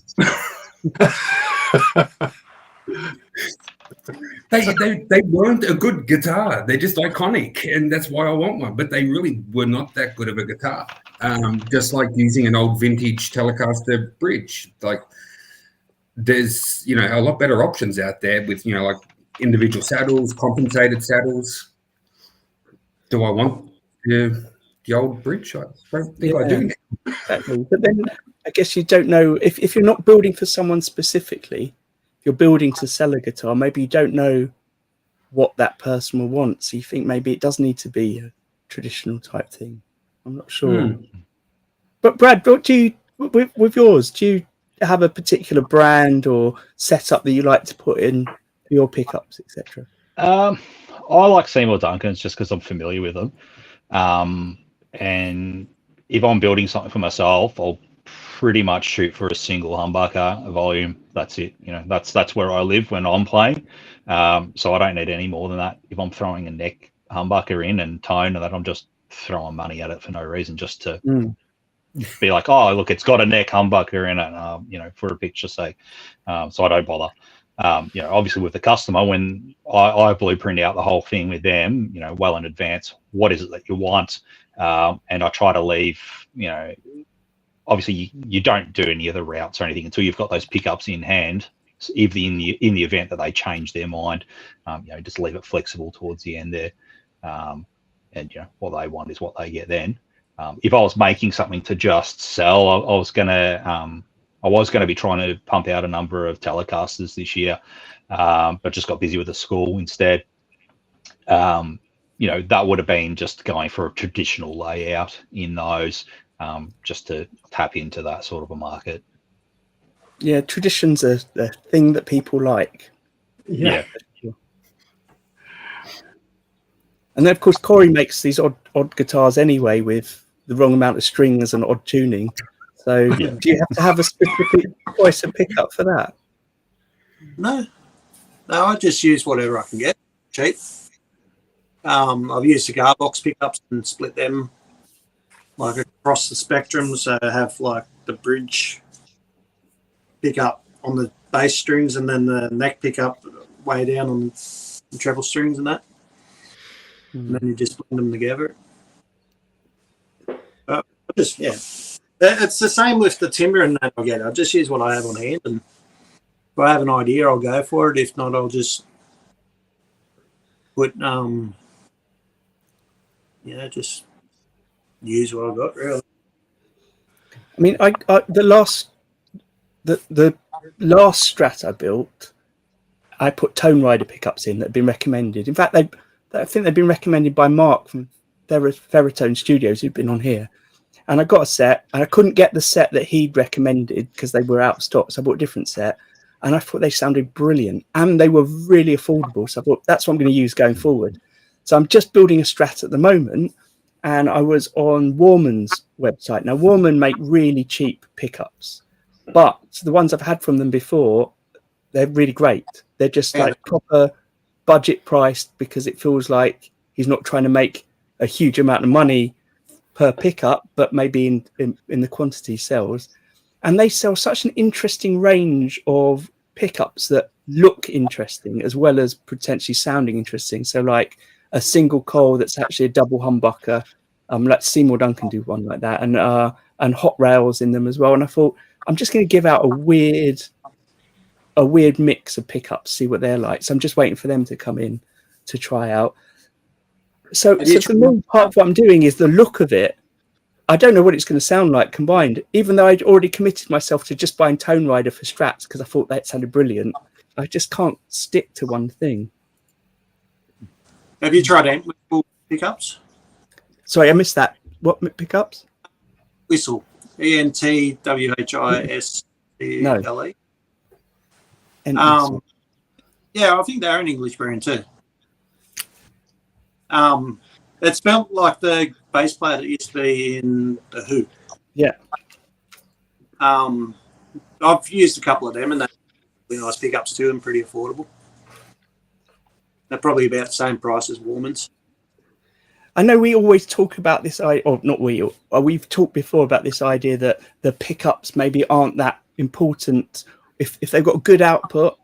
They weren't a good guitar. They're just iconic, and that's why I want one. But they really were not that good of a guitar. Just like using an old vintage Telecaster bridge. Like, there's a lot better options out there with like individual saddles, compensated saddles. Do I want the old bridge? I don't think I do. Exactly. But then I guess you don't know if you're not building for someone specifically. If you're building to sell a guitar, maybe you don't know what that person will want. So you think maybe it does need to be a traditional type thing. I'm not sure. But Brad, what do you with yours? Do you have a particular brand or setup that you like to put in for your pickups, etc.? I like Seymour Duncans just because I'm familiar with them. And if I'm building something for myself, I'll pretty much shoot for a single humbucker volume. That's it. That's where I live when I'm playing. So I don't need any more than that. If I'm throwing a neck humbucker in and tone, and that I'm just throwing money at it for no reason, just to be like, oh, look, it's got a neck humbucker in it, for a picture's sake. So I don't bother. Obviously with the customer, when I blueprint out the whole thing with them, well in advance, what is it that you want? And I try to leave, obviously you don't do any of the routes or anything until you've got those pickups in hand. So if in the event that they change their mind, just leave it flexible towards the end there. And what they want is what they get then. If I was making something to just sell, I was going to be trying to pump out a number of Telecasters this year, but just got busy with the school instead. That would have been just going for a traditional layout in those, just to tap into that sort of a market. Yeah, tradition's a thing that people like. Yeah. And then, of course, Corey makes these odd odd guitars anyway with the wrong amount of strings and odd tuning. So do you have to have a specific choice of pickup for that? No, I just use whatever I can get cheap. I've used cigar box pickups and split them like across the spectrum. So I have like the bridge pickup on the bass strings and then the neck pickup way down on the treble strings and that. And then you just blend them together. It's the same with the timber and that I get. I just use what I have on hand, and if I have an idea, I'll go for it. If not, I'll just put just use what I got. Really. I mean, the last Strat I built, I put Tone Rider pickups in that had been recommended. In fact, I think they've been recommended by Mark from Veritone Studios, who'd been on here. And I got a set, and I couldn't get the set that he'd recommended because they were out of stock. So I bought a different set, and I thought they sounded brilliant, and they were really affordable. So I thought that's what I'm going to use going forward. So I'm just building a Strat at the moment, and I was on Warman's website. Now, Warman make really cheap pickups, but the ones I've had from them before, they're really great. They're just like proper budget priced, because it feels like he's not trying to make a huge amount of money per pickup, but maybe in the quantity sells. And they sell such an interesting range of pickups that look interesting as well as potentially sounding interesting. So like a single coil that's actually a double humbucker, like Seymour Duncan do one like that, and hot rails in them as well. And I thought, I'm just going to give out a weird mix of pickups, see what they're like. So I'm just waiting for them to come in to try out. So the main part of what I'm doing is the look of it. I don't know what it's going to sound like combined, even though I'd already committed myself to just buying Tone Rider for Strats because I thought that sounded brilliant. I just can't stick to one thing. Have you tried Antwhistle pickups? Sorry, I missed that. What pickups? Whistle. ENTWHISTLE. No. Yeah, I think they're an English brand too. It smelled like the bass player that used to be in The Who. Yeah. I've used a couple of them, and they're really nice pickups too, and pretty affordable. They're probably about the same price as Warman's. I know we always talk about this, we've talked before about this idea that the pickups maybe aren't that important. If they've got good output,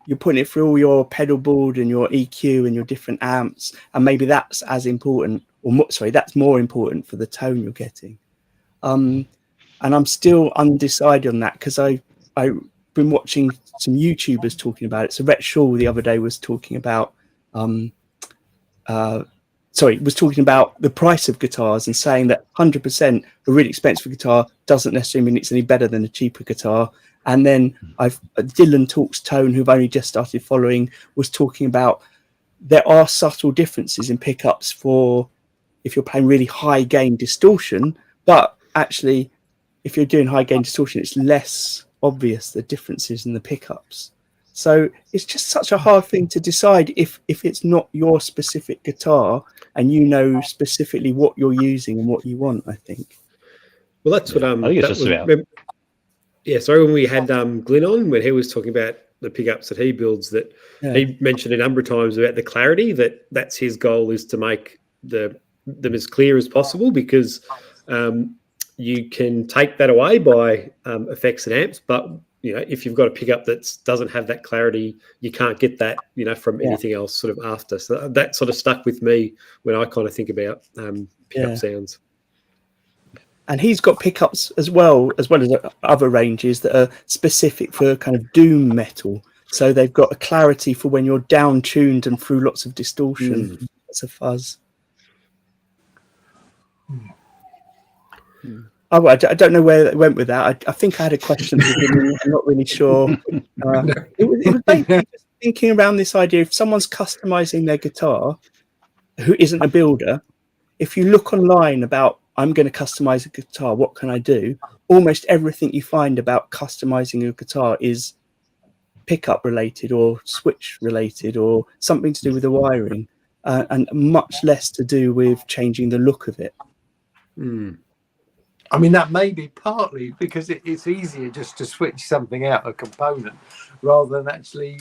you're putting it through all your pedal board and your EQ and your different amps, and maybe that's as important, that's more important for the tone you're getting. And I'm still undecided on that because I've been watching some YouTubers talking about it. So Rhett Shaw the other day was talking about talking about the price of guitars and saying that 100% a really expensive guitar doesn't necessarily mean it's any better than a cheaper guitar. And then Dylan Talks Tone, who've only just started following, was talking about there are subtle differences in pickups for if you're playing really high gain distortion, but actually if you're doing high gain distortion, it's less obvious the differences in the pickups. So it's just such a hard thing to decide if it's not your specific guitar and you know specifically what you're using and what you want, I think. Well, that's what I think it's just about. When we had Glyn on, when he was talking about the pickups that he builds, that he mentioned a number of times about the clarity, that's his goal, is to make them as clear as possible, because you can take that away by effects and amps, but if you've got a pickup that doesn't have that clarity, you can't get that from anything else sort of after. So that sort of stuck with me when I kind of think about pickup sounds. And he's got pickups as well as other ranges that are specific for kind of doom metal. So they've got a clarity for when you're down tuned and through lots of distortion, lots of fuzz. Oh, I don't know where it went with that. I think I had a question. I'm not really sure. It was basically just thinking around this idea: if someone's customizing their guitar, who isn't a builder, if you look online about, I'm going to customize a guitar, what can I do? Almost everything you find about customizing a guitar is pickup related or switch related or something to do with the wiring. and much less to do with changing the look of it. I mean, that may be partly because it's easier just to switch something out, a component, rather than actually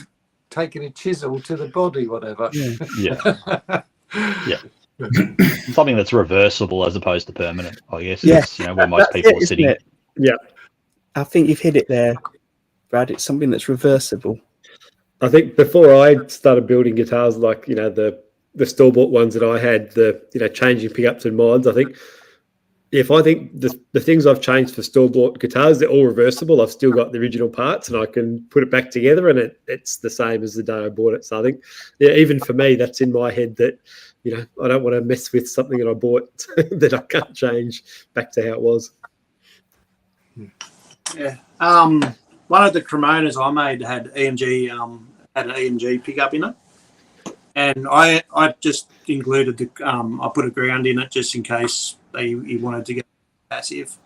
taking a chisel to the body, whatever. Yeah. Something that's reversible as opposed to permanent, I guess. Yes. Is, where most people are sitting. Yeah. I think you've hit it there, Brad. It's something that's reversible. I think before I started building guitars, like, the store-bought ones that I had, the changing pickups and mods, I think the things I've changed for store-bought guitars, they're all reversible. I've still got the original parts and I can put it back together, and it's the same as the day I bought it. So I think, even for me, that's in my head that, I don't want to mess with something that I bought that I can't change back to how it was. Yeah. One of the Cremonas I made had had an EMG pickup in it, and I just included I put a ground in it just in case he wanted to get passive,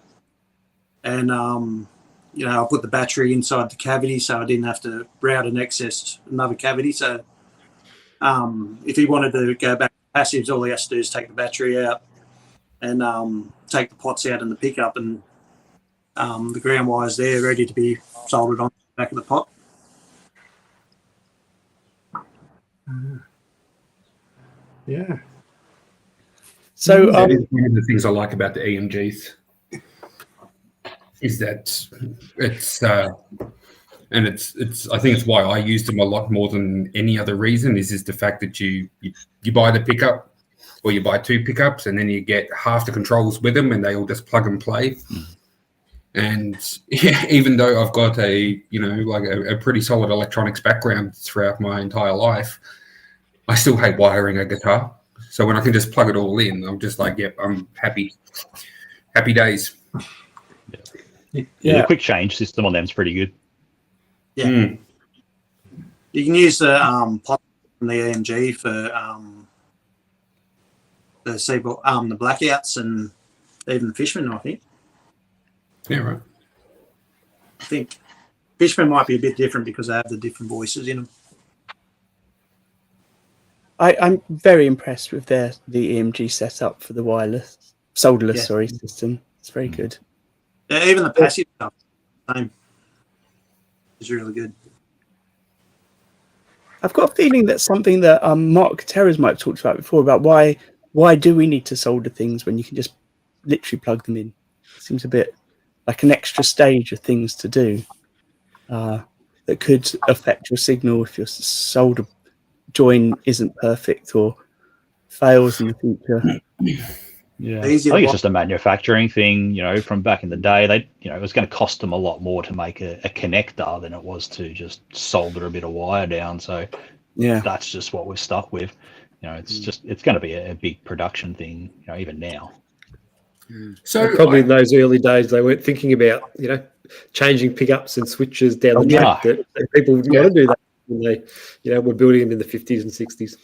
and I put the battery inside the cavity so I didn't have to route another cavity. So if he wanted to go back to passives, all he has to do is take the battery out and take the pots out in the pickup, and the ground wire's there ready to be soldered on the back of the pot. Yeah. So that is one of the things I like about the EMGs is that it's I think it's why I used them a lot more than any other reason is the fact that you buy the pickup, or you buy two pickups, and then you get half the controls with them, and they all just plug and play. And even though I've got a pretty solid electronics background throughout my entire life, I still hate wiring a guitar. So when I can just plug it all in, I'm just like, yep, I'm happy. Happy days. Yeah, the quick change system on them is pretty good. Yeah. You can use the pot from the EMG for the blackouts and even the Fishman, I think. Yeah, right. I think Fishman might be a bit different because they have the different voices in them. I'm very impressed with the EMG setup for the solderless system. It's very good. Yeah, even the passive stuff, same. Is really good. I've got a feeling that's something that Mark Gutierrez might have talked about before, about why do we need to solder things when you can just literally plug them in? It seems a bit like an extra stage of things to do that could affect your signal if your solder join isn't perfect or fails in the future. Yeah, I think it's just a manufacturing thing. From back in the day, it was going to cost them a lot more to make a connector than it was to just solder a bit of wire down. So that's just what we're stuck with. It's going to be a big production thing. even now. So probably in those early days, they weren't thinking about changing pickups and switches down the track. That people want to do that when they were building them in the 50s and 60s.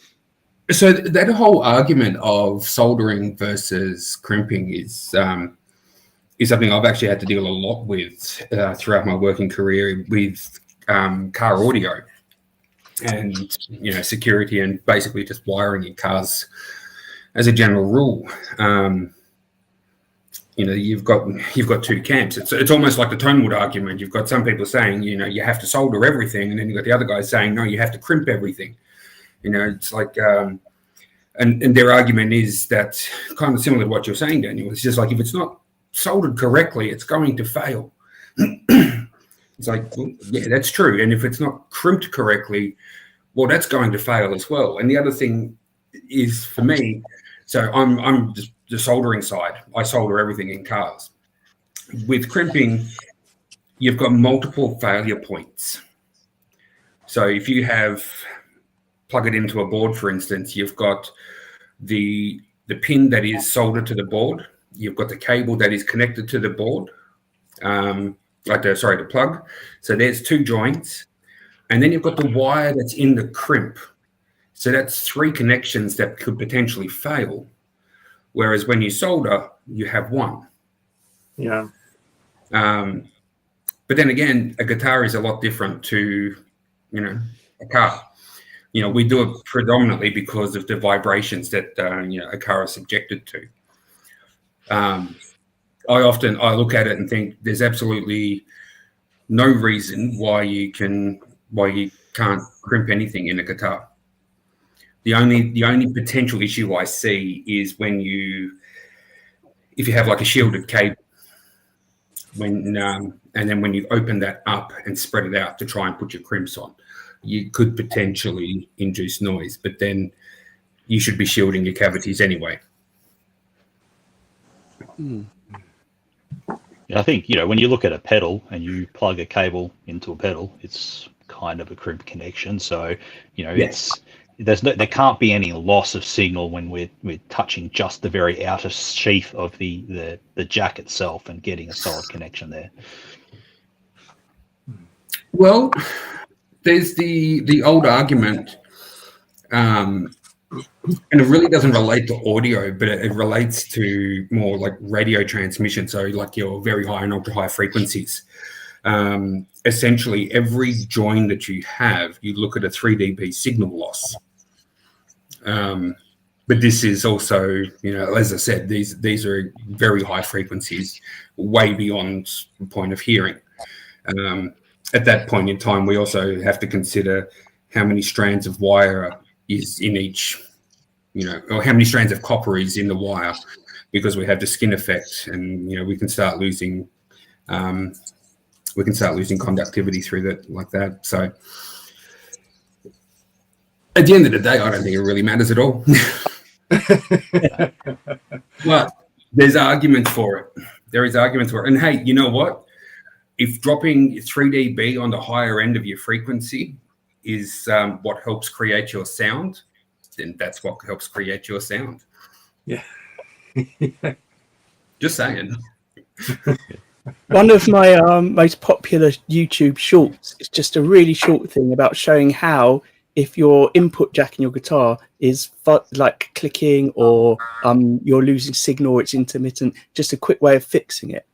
So that whole argument of soldering versus crimping is something I've actually had to deal a lot with throughout my working career with car audio and security and basically just wiring in cars as a general rule. You've got two camps. It's almost like the Tonewood argument. You've got some people saying you have to solder everything, and then you've got the other guys saying no, you have to crimp everything. It's like, and their argument is that kind of similar to what you're saying, Daniel. It's just like if it's not soldered correctly, it's going to fail. It's like, well, yeah, that's true. And if it's not crimped correctly, well, that's going to fail as well. And the other thing is for me, so I'm just the soldering side. I solder everything in cars. With crimping, you've got multiple failure points. So if you plug it into a board, for instance, you've got the pin that is soldered to the board. You've got the cable that is connected to the board, the plug. So there's two joints. And then you've got the wire that's in the crimp. So that's three connections that could potentially fail. Whereas when you solder, you have one. Yeah. But then again, a guitar is a lot different to, a car. You know, we do it predominantly because of the vibrations that a car is subjected to. I look at it and think there's absolutely no reason why you can't crimp anything in a guitar. The only potential issue I see is if you have like a shielded cable, and then when you open that up and spread it out to try and put your crimps on, you could potentially induce noise, but then you should be shielding your cavities anyway. I think, when you look at a pedal and you plug a cable into a pedal, it's kind of a crimp connection. So, there can't be any loss of signal when we're touching just the very outer sheath of the jack itself and getting a solid connection there. Well, there's the old argument, and it really doesn't relate to audio, but it relates to more like radio transmission. So like your very high and ultra high frequencies. Essentially, every join that you have, you look at a 3 dB signal loss. But this is also, as I said, these are very high frequencies, way beyond the point of hearing. At that point in time, we also have to consider how many strands of wire is in each, or how many strands of copper is in the wire, because we have the skin effect, and we can start losing conductivity through that, like that. So at the end of the day, I don't think it really matters at all. But there's arguments for it. There is arguments for it. And hey, you know what? If dropping 3 dB on the higher end of your frequency is what helps create your sound, then that's what helps create your sound. Yeah. Just saying. One of my most popular YouTube shorts is just a really short thing about showing how, if your input jack in your guitar is like clicking, or you're losing signal, or it's intermittent, just a quick way of fixing it.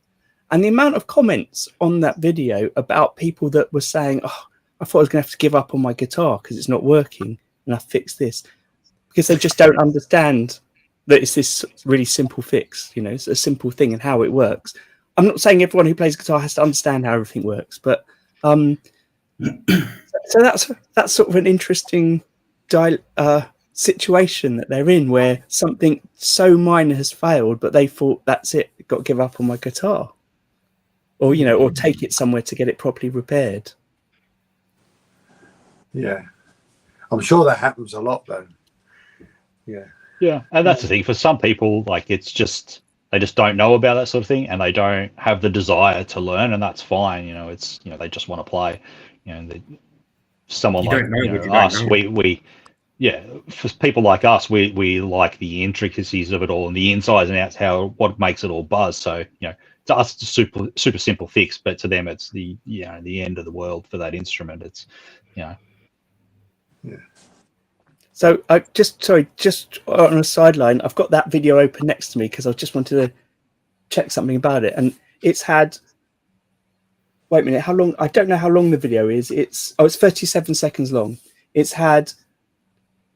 And the amount of comments on that video about people that were saying, "Oh, I thought I was going to have to give up on my guitar because it's not working, and I fixed this," because they just don't understand that it's this really simple fix. It's a simple thing and how it works. I'm not saying everyone who plays guitar has to understand how everything works, but so that's sort of an interesting situation that they're in, where something so minor has failed, but they thought, that's it, got to give up on my guitar, or or take it somewhere to get it properly repaired. Yeah, I'm sure that happens a lot, though. Yeah, and that's the thing. For some people, like, it's just, they just don't know about that sort of thing, and they don't have the desire to learn, and that's fine. It's they just want to play. Someone like us, for people like us, we like the intricacies of it all and the insides and outs, what makes it all buzz. So to us, it's a super simple fix, but to them, it's the end of the world for that instrument. It's Yeah. So I just on a sideline, I've got that video open next to me because I just wanted to check something about it, and it's had. Wait a minute, how long? I don't know how long the video is. It's 37 seconds long. It's had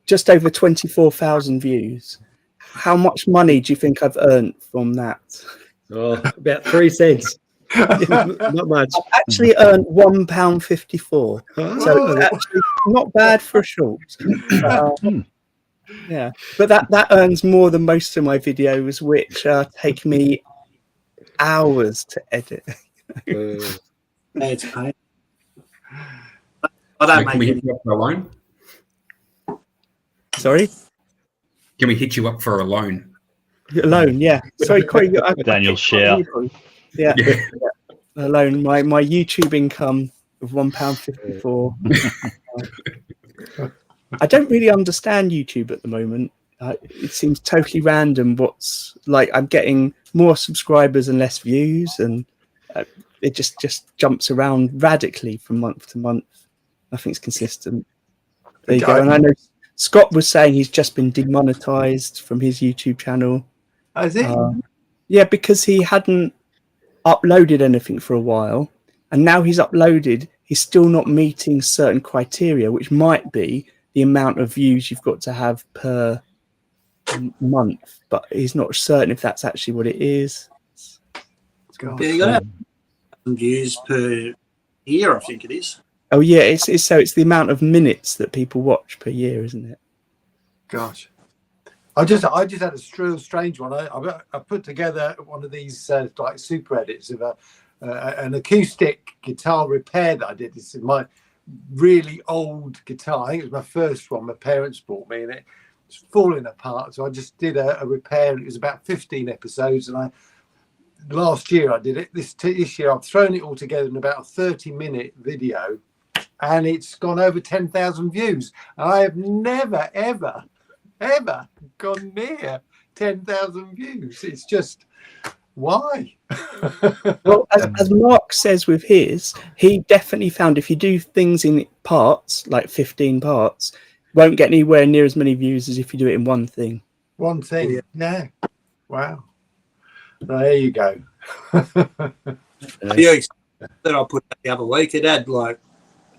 just over 24,000 views. How much money do you think I've earned from that? Oh, about 3 cents. Not much. I've actually earned £1.54. So it's actually not bad for a short. Yeah, but that earns more than most of my videos, which take me hours to edit. It's pain. I don't Can we make hit you up for a loan? Sorry? Can we hit you up for a loan? Alone, yeah. Sorry, Corey. Daniel's share. Yeah. Alone. My YouTube income of £1.54. I don't really understand YouTube at the moment. It seems totally random. I'm getting more subscribers and less views, and it just jumps around radically from month to month. Nothing's consistent. There you go. And I know Scott was saying he's just been demonetized from his YouTube channel. Oh, is it? Yeah, because he hadn't uploaded anything for a while, and now he's uploaded. He's still not meeting certain criteria, which might be the amount of views you've got to have per month, but he's not certain if that's actually what it is. God. Yeah, you got to have some views per year, I think it is. Oh yeah, it's the amount of minutes that people watch per year, isn't it? Gosh, I just had a real strange one. I put together one of these like super edits of an acoustic guitar repair that I did. This is my really old guitar. I think it was my first one. My parents bought me, and it was falling apart. So I just did a repair. It was about 15 episodes, and last year I did it. This year I've thrown it all together in about a 30-minute video, and it's gone over 10,000 views. And I have never, ever gone near 10,000 views. It's just, why? Well, as Mark says with his, he definitely found if you do things in parts, like 15 parts, won't get anywhere near as many views as if you do it in one thing. One thing, yeah. Wow. There you go. Yeah, that I put the other week, it had like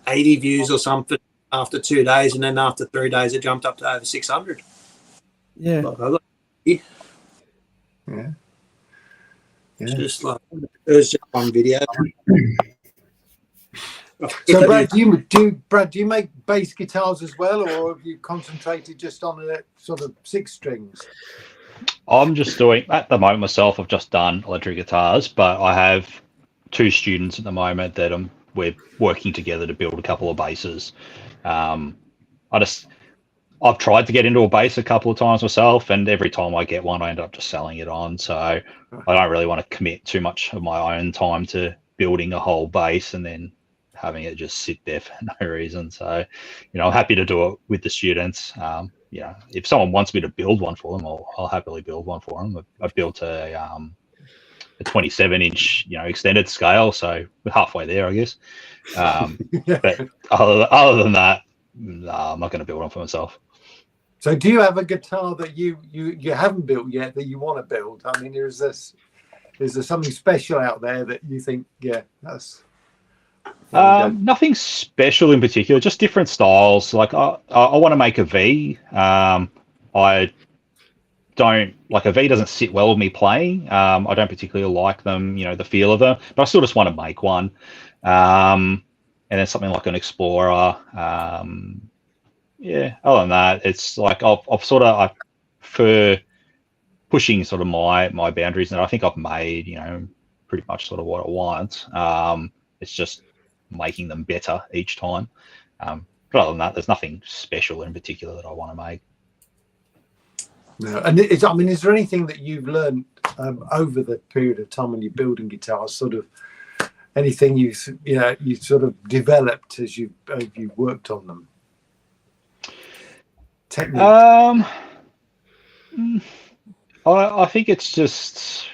80 views or something after 2 days, and then after 3 days, it jumped up to over 600. Yeah. Yeah. Yeah. Just like it was just one video. So, Brad, do you make bass guitars as well, or have you concentrated just on the sort of 6 strings? I'm just doing, at the moment myself, I've just done electric guitars, but I have 2 students at the moment that we're working together to build a couple of basses. I've tried to get into a bass a couple of times myself, and every time I get one, I end up just selling it on. So I don't really want to commit too much of my own time to building a whole bass and then having it just sit there for no reason. So, I'm happy to do it with the students. If someone wants me to build one for them, I'll happily build one for them. I've built a 27-inch, extended scale, so we're halfway there, I guess. But other than that, no, I'm not going to build one for myself. So, do you have a guitar that you haven't built yet that you want to build? I mean, is there something special out there that you think, that's? Nothing special in particular, just different styles. Like I want to make a V. I don't like a V doesn't sit well with me playing. I don't particularly like them, the feel of them, but I still just want to make one. And then something like an Explorer. Other than that, it's like I prefer pushing sort of my boundaries, and I think I've made, pretty much sort of what I want. It's just making them better each time. But other than that, there's nothing special in particular that I want to make. No, and is there anything that you've learned over the period of time when you're building guitars? Sort of anything you sort of developed as you worked on them? Technique. I think it's just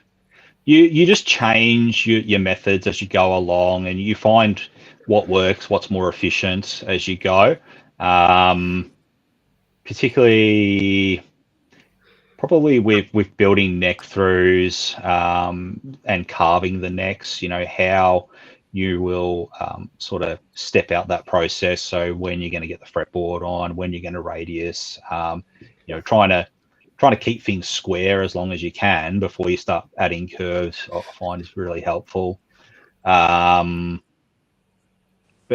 you just change your methods as you go along, and you find what works, what's more efficient as you go. Particularly, probably with building neck throughs and carving the necks. How you will sort of step out that process. So when you're going to get the fretboard on, when you're going to radius, trying to keep things square as long as you can before you start adding curves, I find is really helpful. But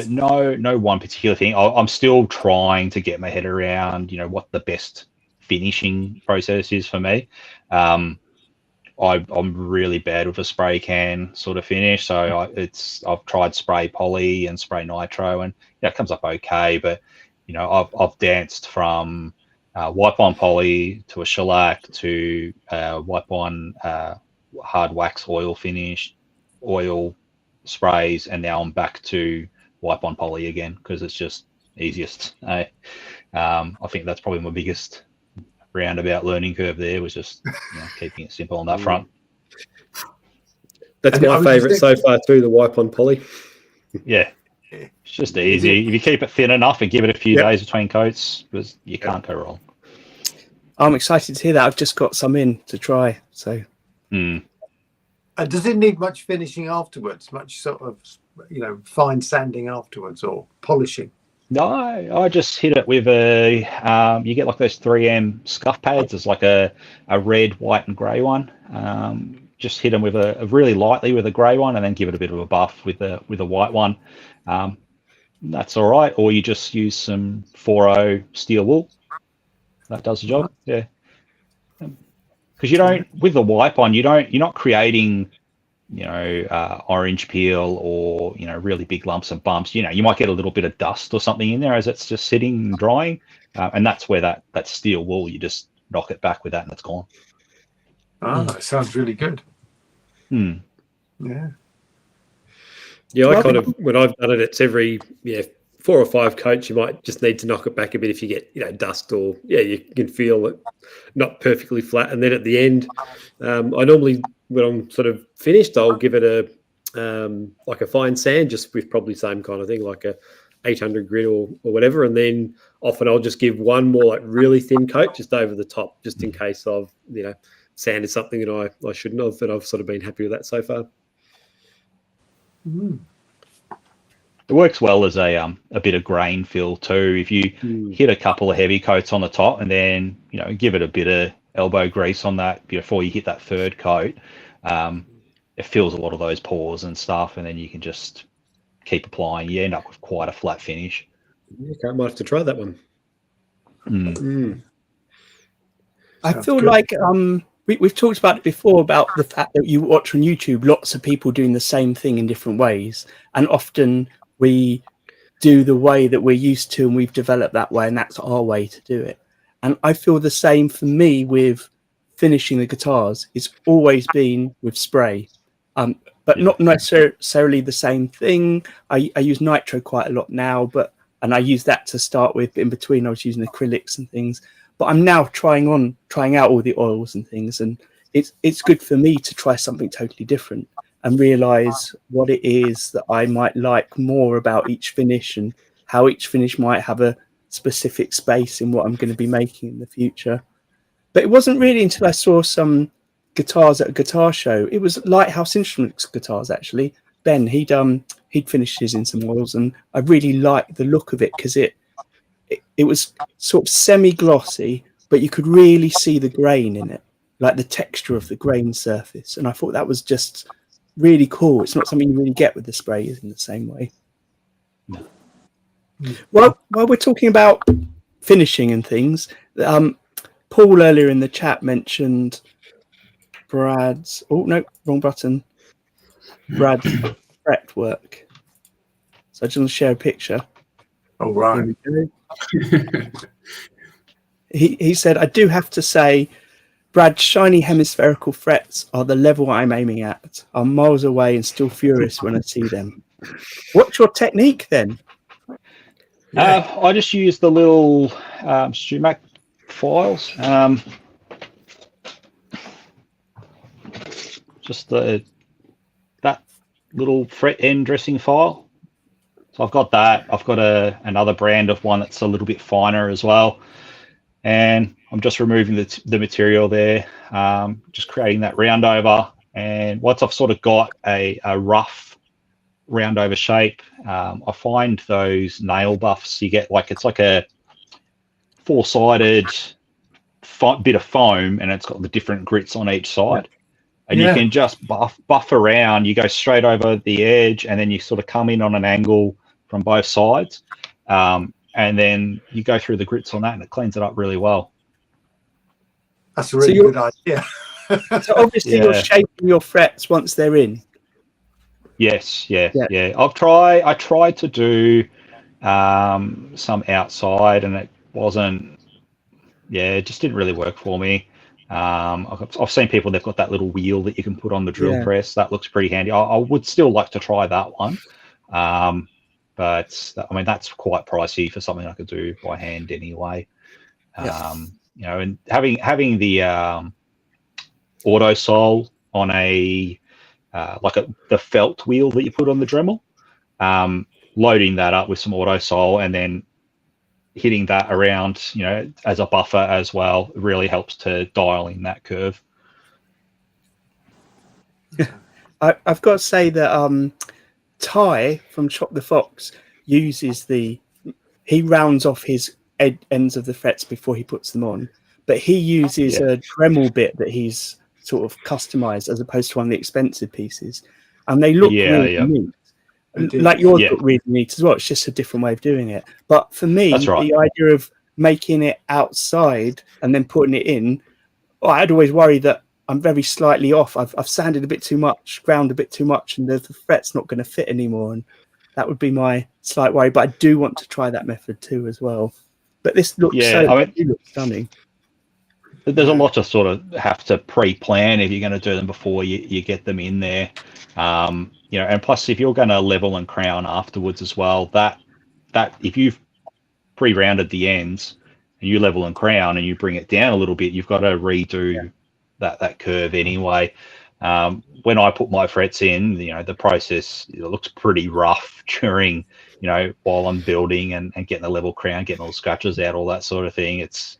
no one particular thing. I'm still trying to get my head around, what the best finishing process is for me. I'm really bad with a spray can sort of finish. So I've tried spray poly and spray nitro, and it comes up okay. But I've danced from wipe on poly to a shellac to wipe on hard wax oil finish, oil sprays, and now I'm back to wipe on poly again because it's just easiest. I think that's probably my biggest roundabout learning curve there, was just keeping it simple on that front. That's my favourite so far too, the wipe on poly. Yeah, it's just easy. If you keep it thin enough and give it a few days between coats, you can't go wrong. I'm excited to hear that. I've just got some in to try. So, does it need much finishing afterwards? Much sort of fine sanding afterwards or polishing? No, I just hit it with a. You get like those 3M scuff pads. There's like a red, white, and grey one. Just hit them with a really lightly with a grey one, and then give it a bit of a buff with a white one. That's all right. Or you just use some 4.0 steel wool. That does the job. Yeah. Because you don't, with the wipe on, you're not creating, orange peel or, really big lumps and bumps. You might get a little bit of dust or something in there as it's just sitting and drying. And that's where that steel wool, you just knock it back with that and it's gone. That sounds really good. Yeah. Yeah, I kind of, when I've done it, it's every 4 or 5 coats. You might just need to knock it back a bit if you get dust or you can feel it not perfectly flat. And then at the end, I normally, when I'm sort of finished, I'll give it a like a fine sand, just with probably same kind of thing, like a 800 grit or whatever. And then often I'll just give one more like really thin coat just over the top, just in case I've sanded something that I shouldn't have. But I've sort of been happy with that so far. It works well as a bit of grain fill too. If you hit a couple of heavy coats on the top and then give it a bit of elbow grease on that before you hit that third coat, it fills a lot of those pores and stuff, and then you can just keep applying. You end up with quite a flat finish. Okay, I might have to try that one. I feel like we've talked about it before, about the fact that you watch on YouTube lots of people doing the same thing in different ways, and often we do the way that we're used to and we've developed that way, and that's our way to do it. And I feel the same for me with finishing the guitars. It's always been with spray, but not necessarily the same thing. I use nitro quite a lot now, and I use that to start with. In between I was using acrylics and things, but I'm now trying out all the oils and things, and it's good for me to try something totally different and realize what it is that I might like more about each finish, and how each finish might have a specific space in what I'm going to be making in the future. But it wasn't really until I saw some guitars at a guitar show. It was Lighthouse Instruments guitars, actually. Ben, he'd finished his in some oils, and I really liked the look of it because it was sort of semi-glossy, but you could really see the grain in it, like the texture of the grain surface. And I thought that was just really cool. It's not something you really get with the sprays in the same way. No. Well, while we're talking about finishing and things, Paul earlier in the chat mentioned Brad's... Oh, no, wrong button. Brad's fret work. So I just want to share a picture. Oh, right. He said, I do have to say, Brad's shiny hemispherical frets are the level I'm aiming at. I'm miles away and still furious when I see them. What's your technique then? I just use the little Sumac files. Just that little fret end dressing file. So I've got that. I've got another brand of one that's a little bit finer as well. And I'm just removing the material there, just creating that round over. And once I've sort of got a rough round over shape, I find those nail buffs you get, it's like a 4-sided bit of foam, and it's got the different grits on each side. And you can just buff around. You go straight over the edge, and then you sort of come in on an angle from both sides. And then you go through the grits on that, and it cleans it up really well. That's a really good idea. So obviously you're shaping your frets once they're in. Yes, yeah. I tried to do some outside, and it wasn't. Yeah, it just didn't really work for me. I've seen people, they've got that little wheel that you can put on the drill press. That looks pretty handy. I would still like to try that one. But I mean, that's quite pricey for something I could do by hand anyway. And having the auto sole on the felt wheel that you put on the Dremel, loading that up with some auto sole and then hitting that around, as a buffer as well, really helps to dial in that curve. I've got to say that Ty from Chop the Fox uses the he rounds off his ends of the frets before he puts them on, but he uses a Dremel bit that he's sort of customized as opposed to one of the expensive pieces, and they look really neat. Like yours look really neat as well. It's just a different way of doing it. But for me, the idea of making it outside and then putting it in, I'd always worry that I'm very slightly off. I've sanded a bit too much, ground a bit too much, and the fret's not going to fit anymore. And that would be my slight worry. But I do want to try that method too as well. But this looks looks stunning. There's a lot to sort of have to pre-plan if you're going to do them before you get them in there. And plus if you're going to level and crown afterwards as well, that if you've pre-rounded the ends and you level and crown and you bring it down a little bit, you've got to redo that curve anyway. When I put my frets in, the process, it looks pretty rough during, while I'm building and getting the level crown, getting all the scratches out, all that sort of thing. It's,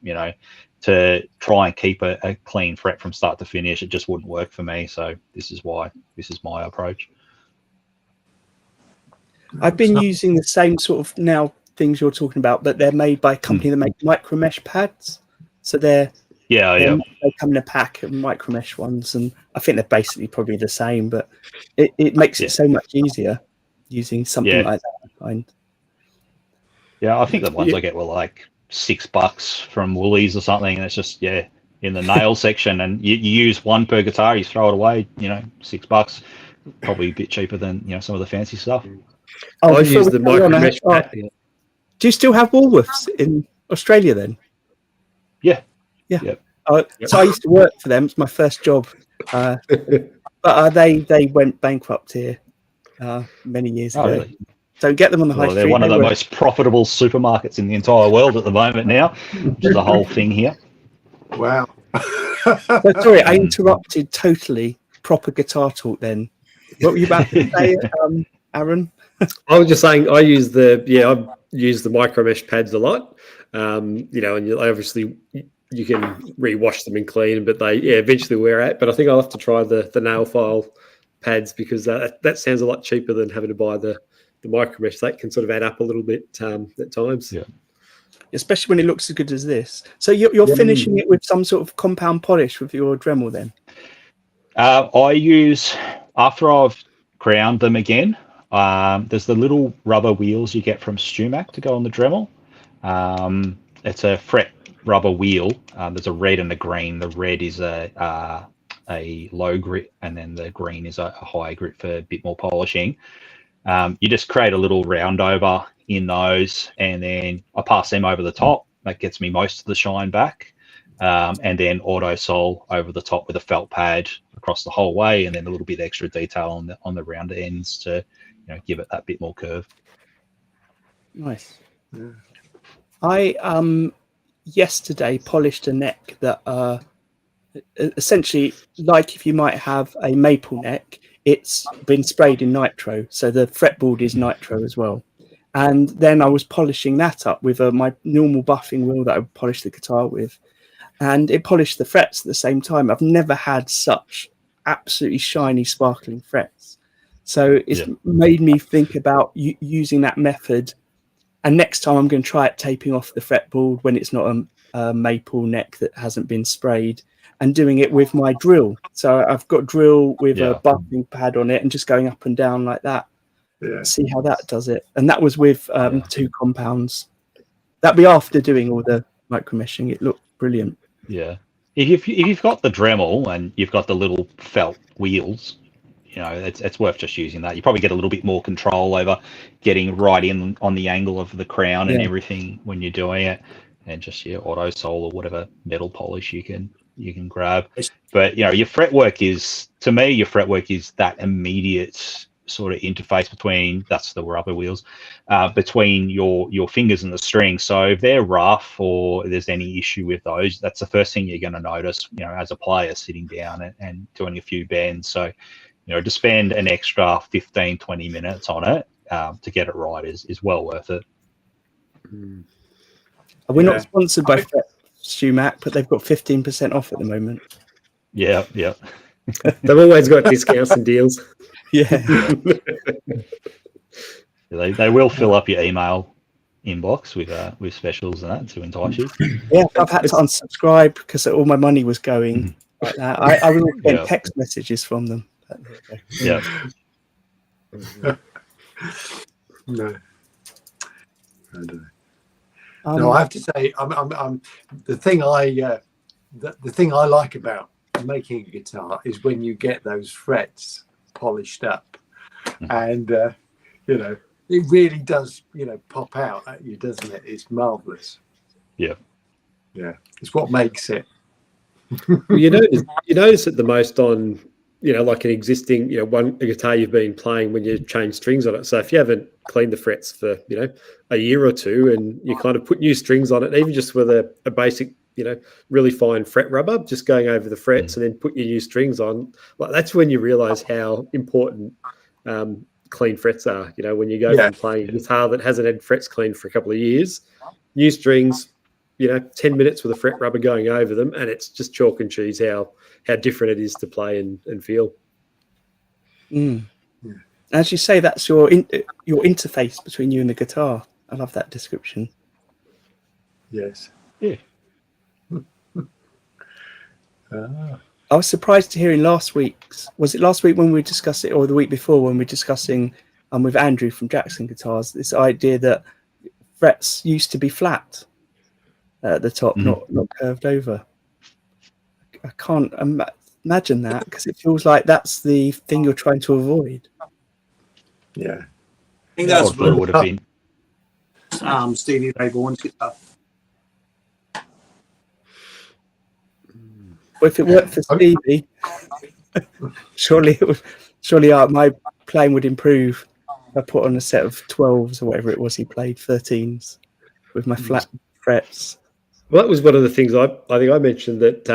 to try and keep a clean fret from start to finish, it just wouldn't work for me. So this is my approach. I've been using the same sort of things you're talking about, but they're made by a company that make micro mesh pads. So they come in a pack of micro mesh ones, and I think they're basically probably the same, but it makes it so much easier using something like that, I find. Yeah, I think the ones I get were like $6 from Woolies or something, and it's just in the nail section, and you use one per guitar, you throw it away, $6, probably a bit cheaper than some of the fancy stuff. I use the micro mesh pad. Do you still have Woolworths in Australia then? Yeah. So I used to work for them. It's my first job, but they went bankrupt here many years ago. Really? Don't get them on the high street. They're one of the most profitable supermarkets in the entire world at the moment now, which is the whole thing here. Wow. Sorry, I interrupted totally. Proper guitar talk then. What were you about to say, Arran? I was just saying I use the micro mesh pads a lot. And obviously you can re-wash them and clean, but they eventually wear out. But I think I'll have to try the nail file pads, because that sounds a lot cheaper than having to buy the micro mesh. That can sort of add up a little bit at times. Yeah. Especially when it looks as good as this. So you're finishing it with some sort of compound polish with your Dremel then? I use, after I've crowned them again, there's the little rubber wheels you get from Stumac to go on the Dremel. It's a fret rubber wheel. There's a red and a green. The red is a low grit, and then the green is a high grit for a bit more polishing. You just create a little round over in those, and then I pass them over the top. That gets me most of the shine back. And then auto Saul over the top with a felt pad across the whole way, and then a little bit extra detail on the round ends to give it that bit more curve. Nice. Yeah. I yesterday polished a neck that essentially, like if you might have a maple neck, it's been sprayed in nitro, so the fretboard is nitro as well. And then I was polishing that up with my normal buffing wheel that I would polish the guitar with, and it polished the frets at the same time. I've never had such absolutely shiny, sparkling frets. So it's made me think about using that method. And next time I'm going to try it taping off the fretboard when it's not a maple neck that hasn't been sprayed, and doing it with my drill. So I've got drill with a buffing pad on it and just going up and down like that. Yeah. See how that does it. And that was with 2 compounds. That'd be after doing all the micro meshing. It looked brilliant. Yeah. If you've got the Dremel and you've got the little felt wheels, it's worth just using that. You probably get a little bit more control over getting right in on the angle of the crown and everything when you're doing it, and just your auto Saul or whatever metal polish you can grab. But your fretwork is that immediate sort of interface between, that's the rubber wheels, between your fingers and the string. So if they're rough or there's any issue with those, that's the first thing you're going to notice, as a player sitting down and doing a few bends. So to spend an extra 15-20 minutes on it to get it right is well worth it. We're not sponsored by Stumac, but they've got 15% off at the moment. Yeah. They've always got discounts and deals. Yeah. They will fill up your email inbox with specials and that to entice you. Yeah, I've had to unsubscribe because all my money was going like that. I was getting text messages from them. But there you go. Yeah. No, I don't know. No, I have to say, I'm the thing the thing I like about making a guitar is when you get those frets polished up, and you know, it really does, you know, pop out at you, doesn't it? It's marvelous. Yeah. It's what makes it. Well, you notice it the most on, you know, like an existing, you know, a guitar you've been playing when you change strings on it. So if you haven't cleaned the frets for, you know, a year or two, and you kind of put new strings on it, even just with a basic, you know, really fine fret rubber, just going over the frets and then put your new strings on, like that's when you realize how important clean frets are. You know, when you go from playing a guitar that hasn't had frets cleaned for a couple of years, new strings, you know, 10 minutes with a fret rubber going over them, and it's just chalk and cheese how different it is to play and feel. As you say, that's your interface between you and the guitar. I love that description. Yes. Yeah. I was surprised to hear in last week's, was it last week when we discussed it, or the week before when we were discussing with Andrew from Jackson Guitars, this idea that frets used to be flat at the top, not curved over. I can't imagine that, because it feels like that's the thing you're trying to avoid. Yeah. I think that's what it would have been. Stevie Ray Vaughan's guitar. Well, if it worked for Stevie, surely my playing would improve. I put on a set of 12s or whatever it was he played, 13s, with my flat frets. Well, that was one of the things I think I mentioned, that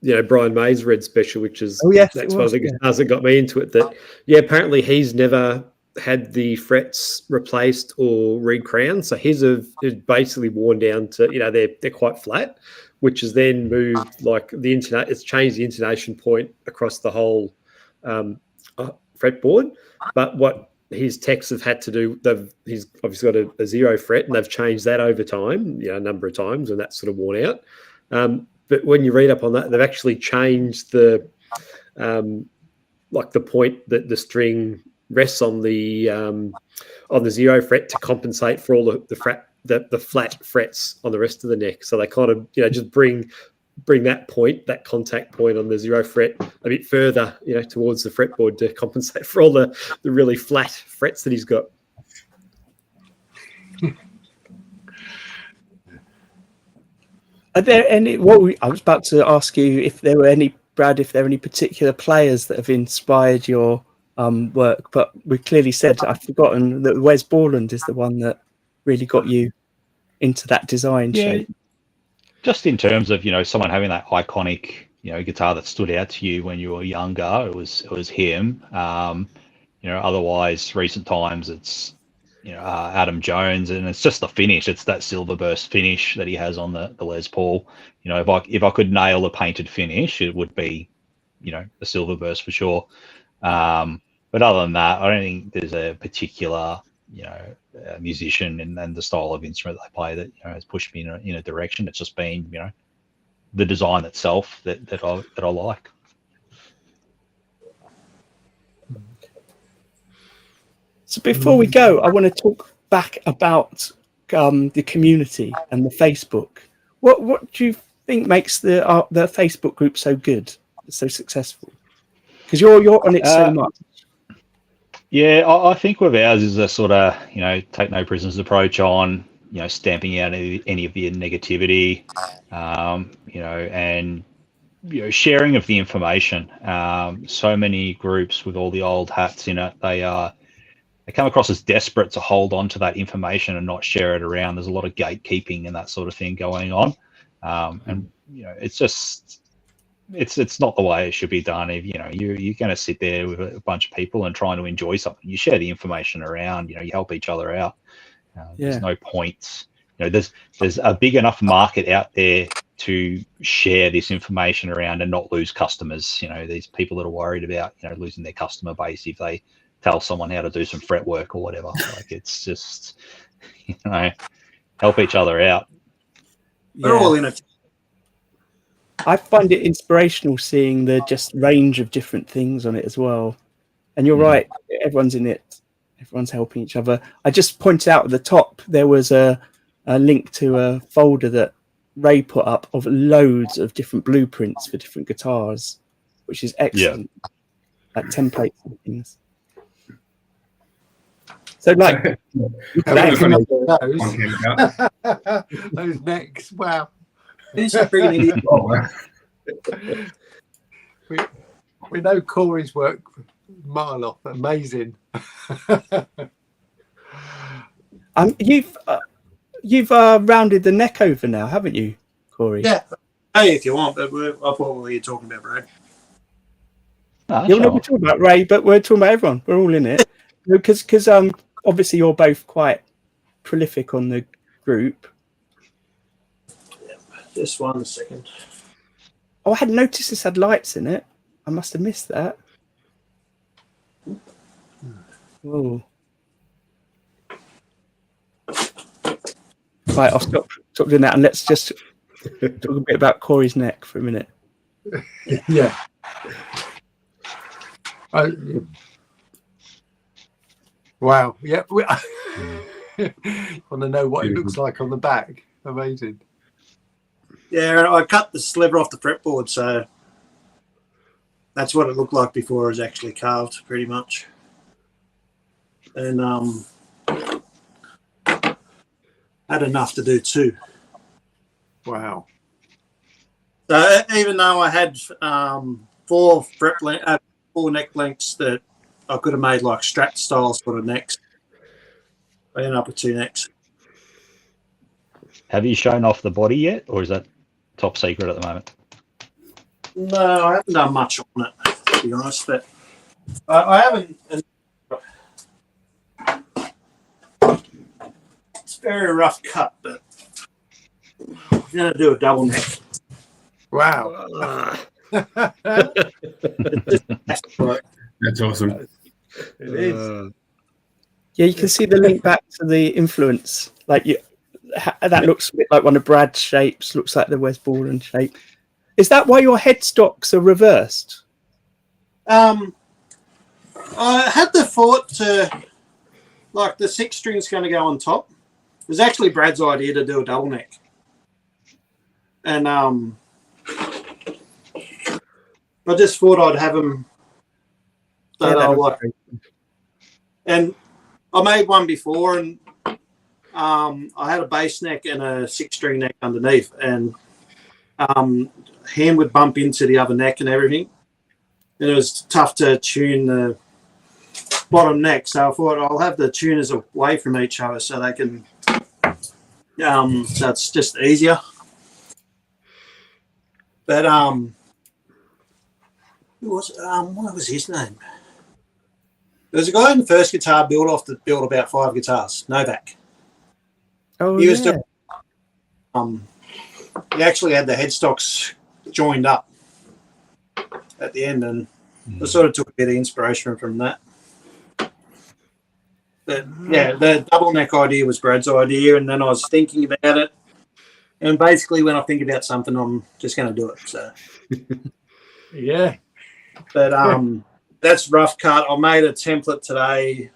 you know, Brian May's Red Special, which is that's one of the guitars that got me into it. That apparently he's never had the frets replaced or recrowned, so his is basically worn down to, you know, they're quite flat, which has then moved like it's changed the intonation point across the whole fretboard. But what his techs have had to do, he's obviously got a zero fret, and they've changed that over time, you know, a number of times, and that's sort of worn out. But when you read up on that, they've actually changed the like the point that the string rests on the zero fret to compensate for all the flat frets on the rest of the neck. So they kind of, you know, just bring that point, that contact point on the zero fret a bit further, you know, towards the fretboard to compensate for all the really flat frets that he's got. Are there any? I was about to ask you if there were any, Brad, if there are any particular players that have inspired your work, but we clearly said, I've forgotten, that Wes Borland is the one that really got you into that design shape. Just in terms of, you know, someone having that iconic, you know, guitar that stood out to you when you were younger, it was him. You know, otherwise recent times it's, you know, Adam Jones, and it's just the finish. It's that silver burst finish that he has on the Les Paul. You know, if I could nail a painted finish, it would be, you know, a silver burst for sure. But other than that, I don't think there's a particular, you know, musician and the style of instrument they play that, you know, has pushed me in a direction. It's just been, you know, the design itself that I like. So before we go, I want to talk back about the community and the Facebook. What do you think makes the Facebook group so good, so successful? Because you're on it so much. Yeah, I think with ours is a sort of, you know, take no prisoners approach on, you know, stamping out any of the negativity, you know, and, you know, sharing of the information. So many groups with all the old hats in it, they come across as desperate to hold on to that information and not share it around. There's a lot of gatekeeping and that sort of thing going on. And, you know, it's just, it's not the way it should be done. If, you know, you're going to sit there with a bunch of people and trying to enjoy something, you share the information around, you know, you help each other out. There's no point, you know, there's a big enough market out there to share this information around and not lose customers. You know, these people that are worried about, you know, losing their customer base if they tell someone how to do some fret work or whatever. Like, it's just, you know, help each other out. We're all in it. I find it inspirational seeing the just range of different things on it as well. And you're right, everyone's in it. Everyone's helping each other. I just pointed out at the top, there was a link to a folder that Ray put up of loads of different blueprints for different guitars, which is excellent. Like templates and things. So like those necks, wow. Who's a freaking idiot? We know Corey's work mile off. Amazing. You've rounded the neck over now, haven't you, Corey? Yeah. Hey, if you want, but I thought what were you talking about, Brad? You're not talking about Ray, but we're talking about everyone. We're all in it because obviously you're both quite prolific on the group. Just 1 second. Oh, I hadn't noticed this had lights in it. I must have missed that. Oh. Right, I'll stop doing that and let's just talk a bit about Corey's neck for a minute. Yeah. Wow. Yeah. Want to know what it looks like on the back? Amazing. Yeah, I cut the sliver off the fretboard, so that's what it looked like before it was actually carved, pretty much. And had enough to do too. Wow. So even though I had 4 neck lengths that I could have made like Strat style sort of necks, I ended up with 2 necks. Have you shown off the body yet, or is that top secret at the moment? No, I haven't done much on it, to be honest. But I haven't. It's a very rough cut, but I'm going to do a double neck. Wow. That's awesome. It is. Yeah, you can see the link back to the influence. Like that looks a bit like one of Brad's shapes. Looks like the Wes Baldwin shape. Is that why your headstocks are reversed? I had the thought to, like, the 6 string's going to go on top. It was actually Brad's idea to do a double neck. And I just thought I'd have them. And I made one before, and I had a bass neck and a 6-string neck underneath, and hand would bump into the other neck and everything. And it was tough to tune the bottom neck, so I thought I'll have the tuners away from each other so they can. So it's just easier. But who was what was his name? There was a guy in the first guitar build off that built about 5 guitars, Novak. Oh, He was doing, he actually had the headstocks joined up at the end, and I sort of took a bit of inspiration from that. But yeah, the double neck idea was Brad's idea, and then I was thinking about it. And basically, when I think about something, I'm just going to do it. So, Yeah. but that's rough cut. I made a template today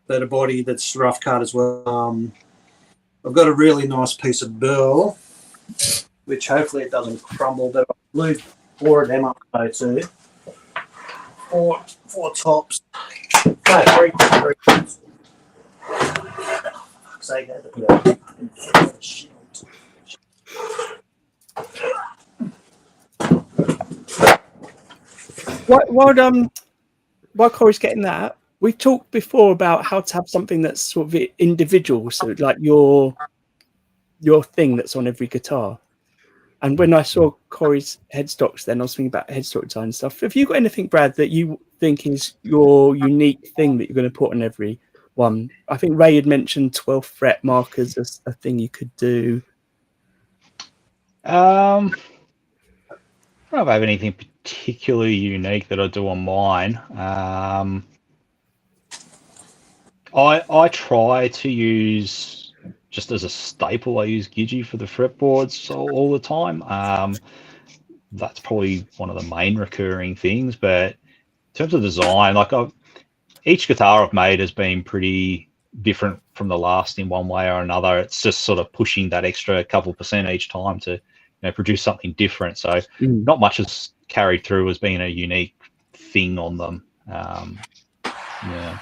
for the body that's rough cut as well. I've got a really nice piece of burl, which hopefully it doesn't crumble. But I glued 4 of them up though too. Four tops. No, 3 tops. Fuck's sake, I had to put out. While Corey's getting that, we've talked before about how to have something that's sort of individual, so like your thing that's on every guitar. And when I saw Corey's headstocks, then I was thinking about headstock design and stuff. Have you got anything, Brad, that you think is your unique thing that you're going to put on every one? I think Ray had mentioned 12th fret markers as a thing you could do. I don't know if I have anything particularly unique that I do on mine. I try to use just as a staple, I use Gigi for the fretboards all the time. That's probably one of the main recurring things. But in terms of design, like each guitar I've made has been pretty different from the last in one way or another. It's just sort of pushing that extra couple % each time to produce something different. So not much has carried through as being a unique thing on them. Yeah.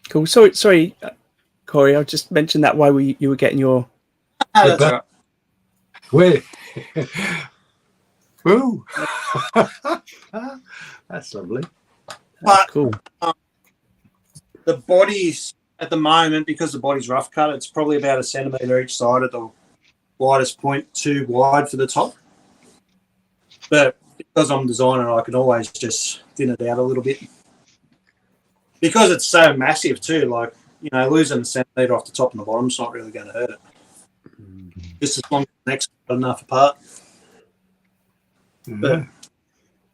Cool. Sorry, Corey. I just mentioned that while you were getting your. Oh, that's right. Wait. Ooh. That's lovely. But Cool. the bodies at the moment, because the body's rough cut, it's probably about 1 centimetre each side at the widest point, too wide for the top. But because I'm designing, I can always just thin it out a little bit. Because it's so massive too, like, losing 1 centimetre off the top and the bottom's not really going to hurt it. Just as long as the neck's got enough apart. But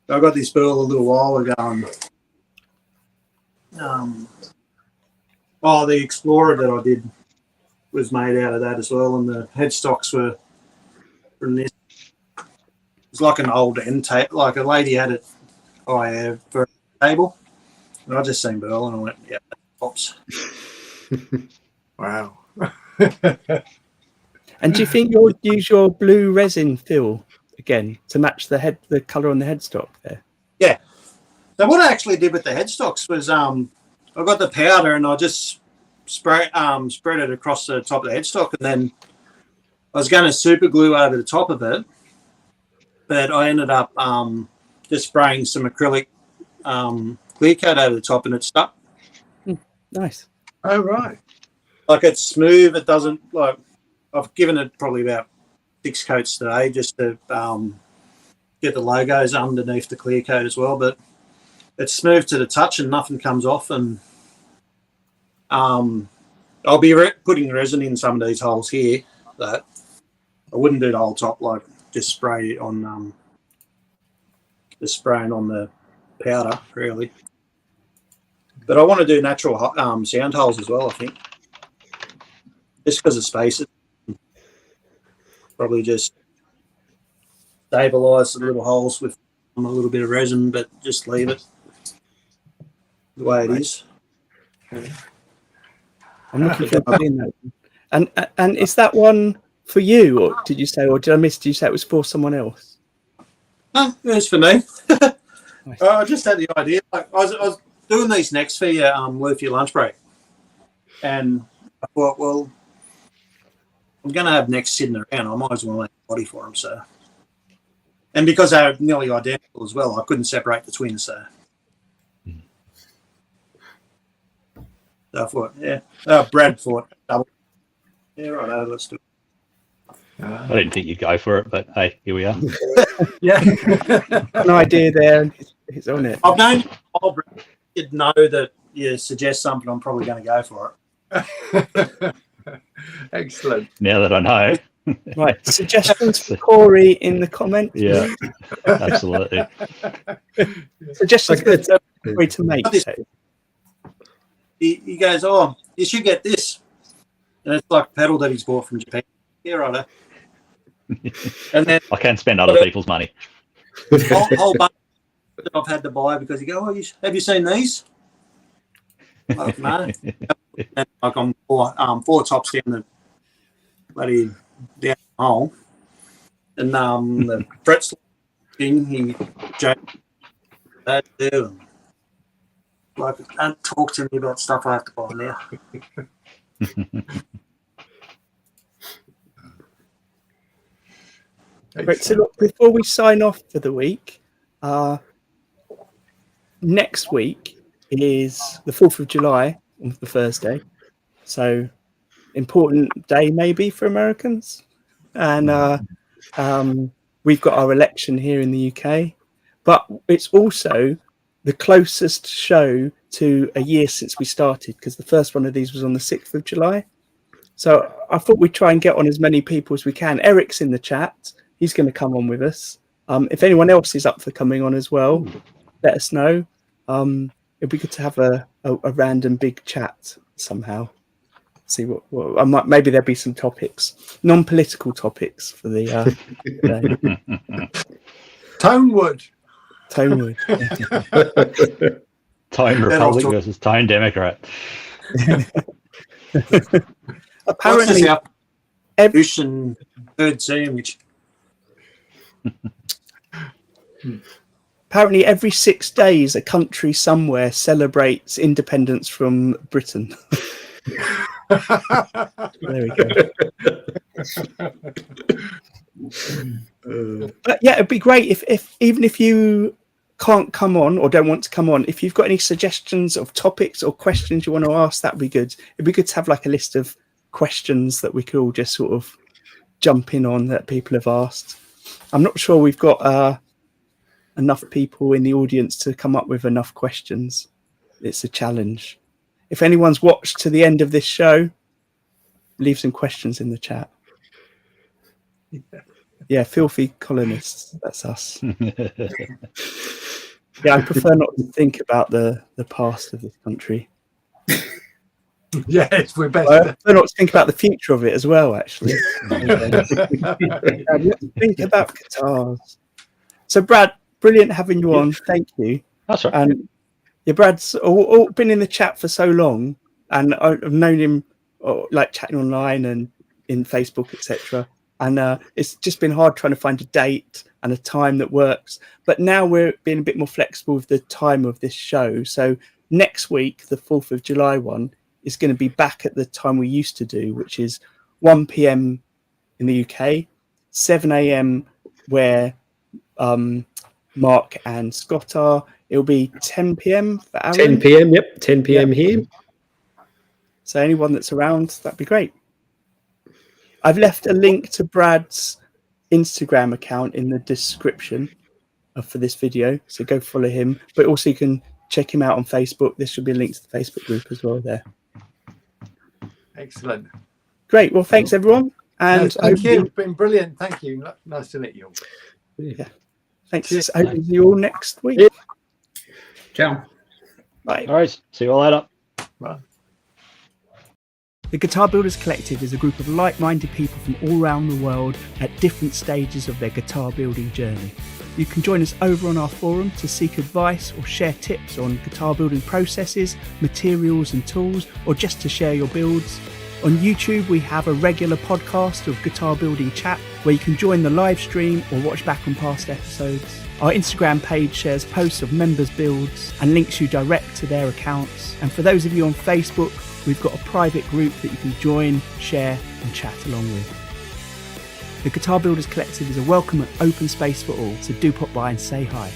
I got this bill a little while ago. The Explorer that I did was made out of that as well, and the headstocks were from this. It's like an old end tape, like a lady had it for a table, and I just seen Burl and I went, yeah, that pops. Wow. And do you think you'll use your blue resin fill again to match the colour on the headstock there? Yeah. So what I actually did with the headstocks was I got the powder and I just spread it across the top of the headstock, and then I was going to super glue over the top of it, but I ended up just spraying some acrylic clear coat over the top, and it stuck. Nice. Oh, right. Like, it's smooth. It doesn't, like, I've given it probably about 6 coats today just to get the logos underneath the clear coat as well, but it's smooth to the touch and nothing comes off. And I'll be putting resin in some of these holes here that I wouldn't do the whole top, like just spray it on spraying on the powder really. But I want to do natural sound holes as well, I think, just because of spaces. Probably just stabilise the little holes with a little bit of resin, but just leave it the way it is. I'm looking forward to seeing that. And is that one for you, or did you say, or did I miss? Did you say it was for someone else? No, it was for me. Nice. I just had the idea. Like, I was doing these next for your luthier lunch break, and I thought, well, I'm going to have necks sitting around. I might as well make a body for them. So, and because they were nearly identical as well, I couldn't separate the twins. So I thought, yeah. Brad thought, double. Yeah, right. Let's do it. I didn't think you'd go for it, but hey, here we are. Yeah. An idea there. It's on it. I've known Brad did know that you suggest something, I'm probably going to go for it. Excellent. Now that I know. Right. Suggestions for Corey in the comments. Yeah, absolutely. Suggestions for Corey to make. He goes, oh, you should get this. And it's like a pedal that he's bought from Japan. Yeah, right. And then I can spend other people's money. whole bunch that I've had to buy because you go, oh, have you seen these? Like, no. And like I'm 4 tops down the bloody down the hole. And the frets thing, he joked that too. Like, don't talk to me about stuff I have to buy now. Right, so look, before we sign off for the week, next week is the 4th of July on the Thursday. So important day maybe for Americans. And we've got our election here in the UK. But it's also the closest show to a year since we started, because the first one of these was on the 6th of July. So I thought we'd try and get on as many people as we can. Eric's in the chat. He's going to come on with us. If anyone else is up for coming on as well, let us know. it'd be good to have a random big chat somehow. See what I might, maybe there'll be some topics, non-political topics for the Tonewood. Tonewood. Tone Republic versus Tone Democrat. Apparently, evolution third sandwich. Apparently, every 6 days, a country somewhere celebrates independence from Britain. There we go. But yeah, it'd be great if even if you can't come on or don't want to come on, if you've got any suggestions of topics or questions you want to ask, that'd be good. It'd be good to have like a list of questions that we could all just sort of jump in on that people have asked. I'm not sure we've got enough people in the audience to come up with enough questions. It's a challenge. If anyone's watched to the end of this show, leave some questions in the chat. Yeah, filthy colonists. That's us. Yeah, I prefer not to think about the past of this country. Yes, we're best. I prefer not to think about the future of it as well, actually. Let's think about guitars. So, Brad, brilliant having you on. Thank you. That's right. And yeah, Brad's all been in the chat for so long, and I've known him like chatting online and in Facebook, etc. And it's just been hard trying to find a date and a time that works. But now we're being a bit more flexible with the time of this show. So next week, the 4th of July one, is going to be back at the time we used to do, which is 1 p.m. in the UK, 7 a.m. where Mark and Scott are. It'll be 10 p.m. for Arran. 10 p.m. Yep, 10 p.m. here. So anyone that's around, that'd be great. I've left a link to Brad's Instagram account in the description for this video, so go follow him. But also you can check him out on Facebook. There should be a link to the Facebook group as well there. Excellent. Great. Well, thanks everyone. And thank you. It's been brilliant. Thank you. Nice to meet you all. Yeah. Thanks. I hope to see you all next week. Yeah. Ciao. Bye. All right. See you all later. Bye. The Guitar Builders Collective is a group of like-minded people from all around the world at different stages of their guitar building journey. You can join us over on our forum to seek advice or share tips on guitar building processes, materials and tools, or just to share your builds. On YouTube, we have a regular podcast of guitar building chat where you can join the live stream or watch back on past episodes. Our Instagram page shares posts of members' builds and links you direct to their accounts. And for those of you on Facebook, we've got a private group that you can join, share and chat along with. The Guitar Builders Collective is a welcome and open space for all, so do pop by and say hi.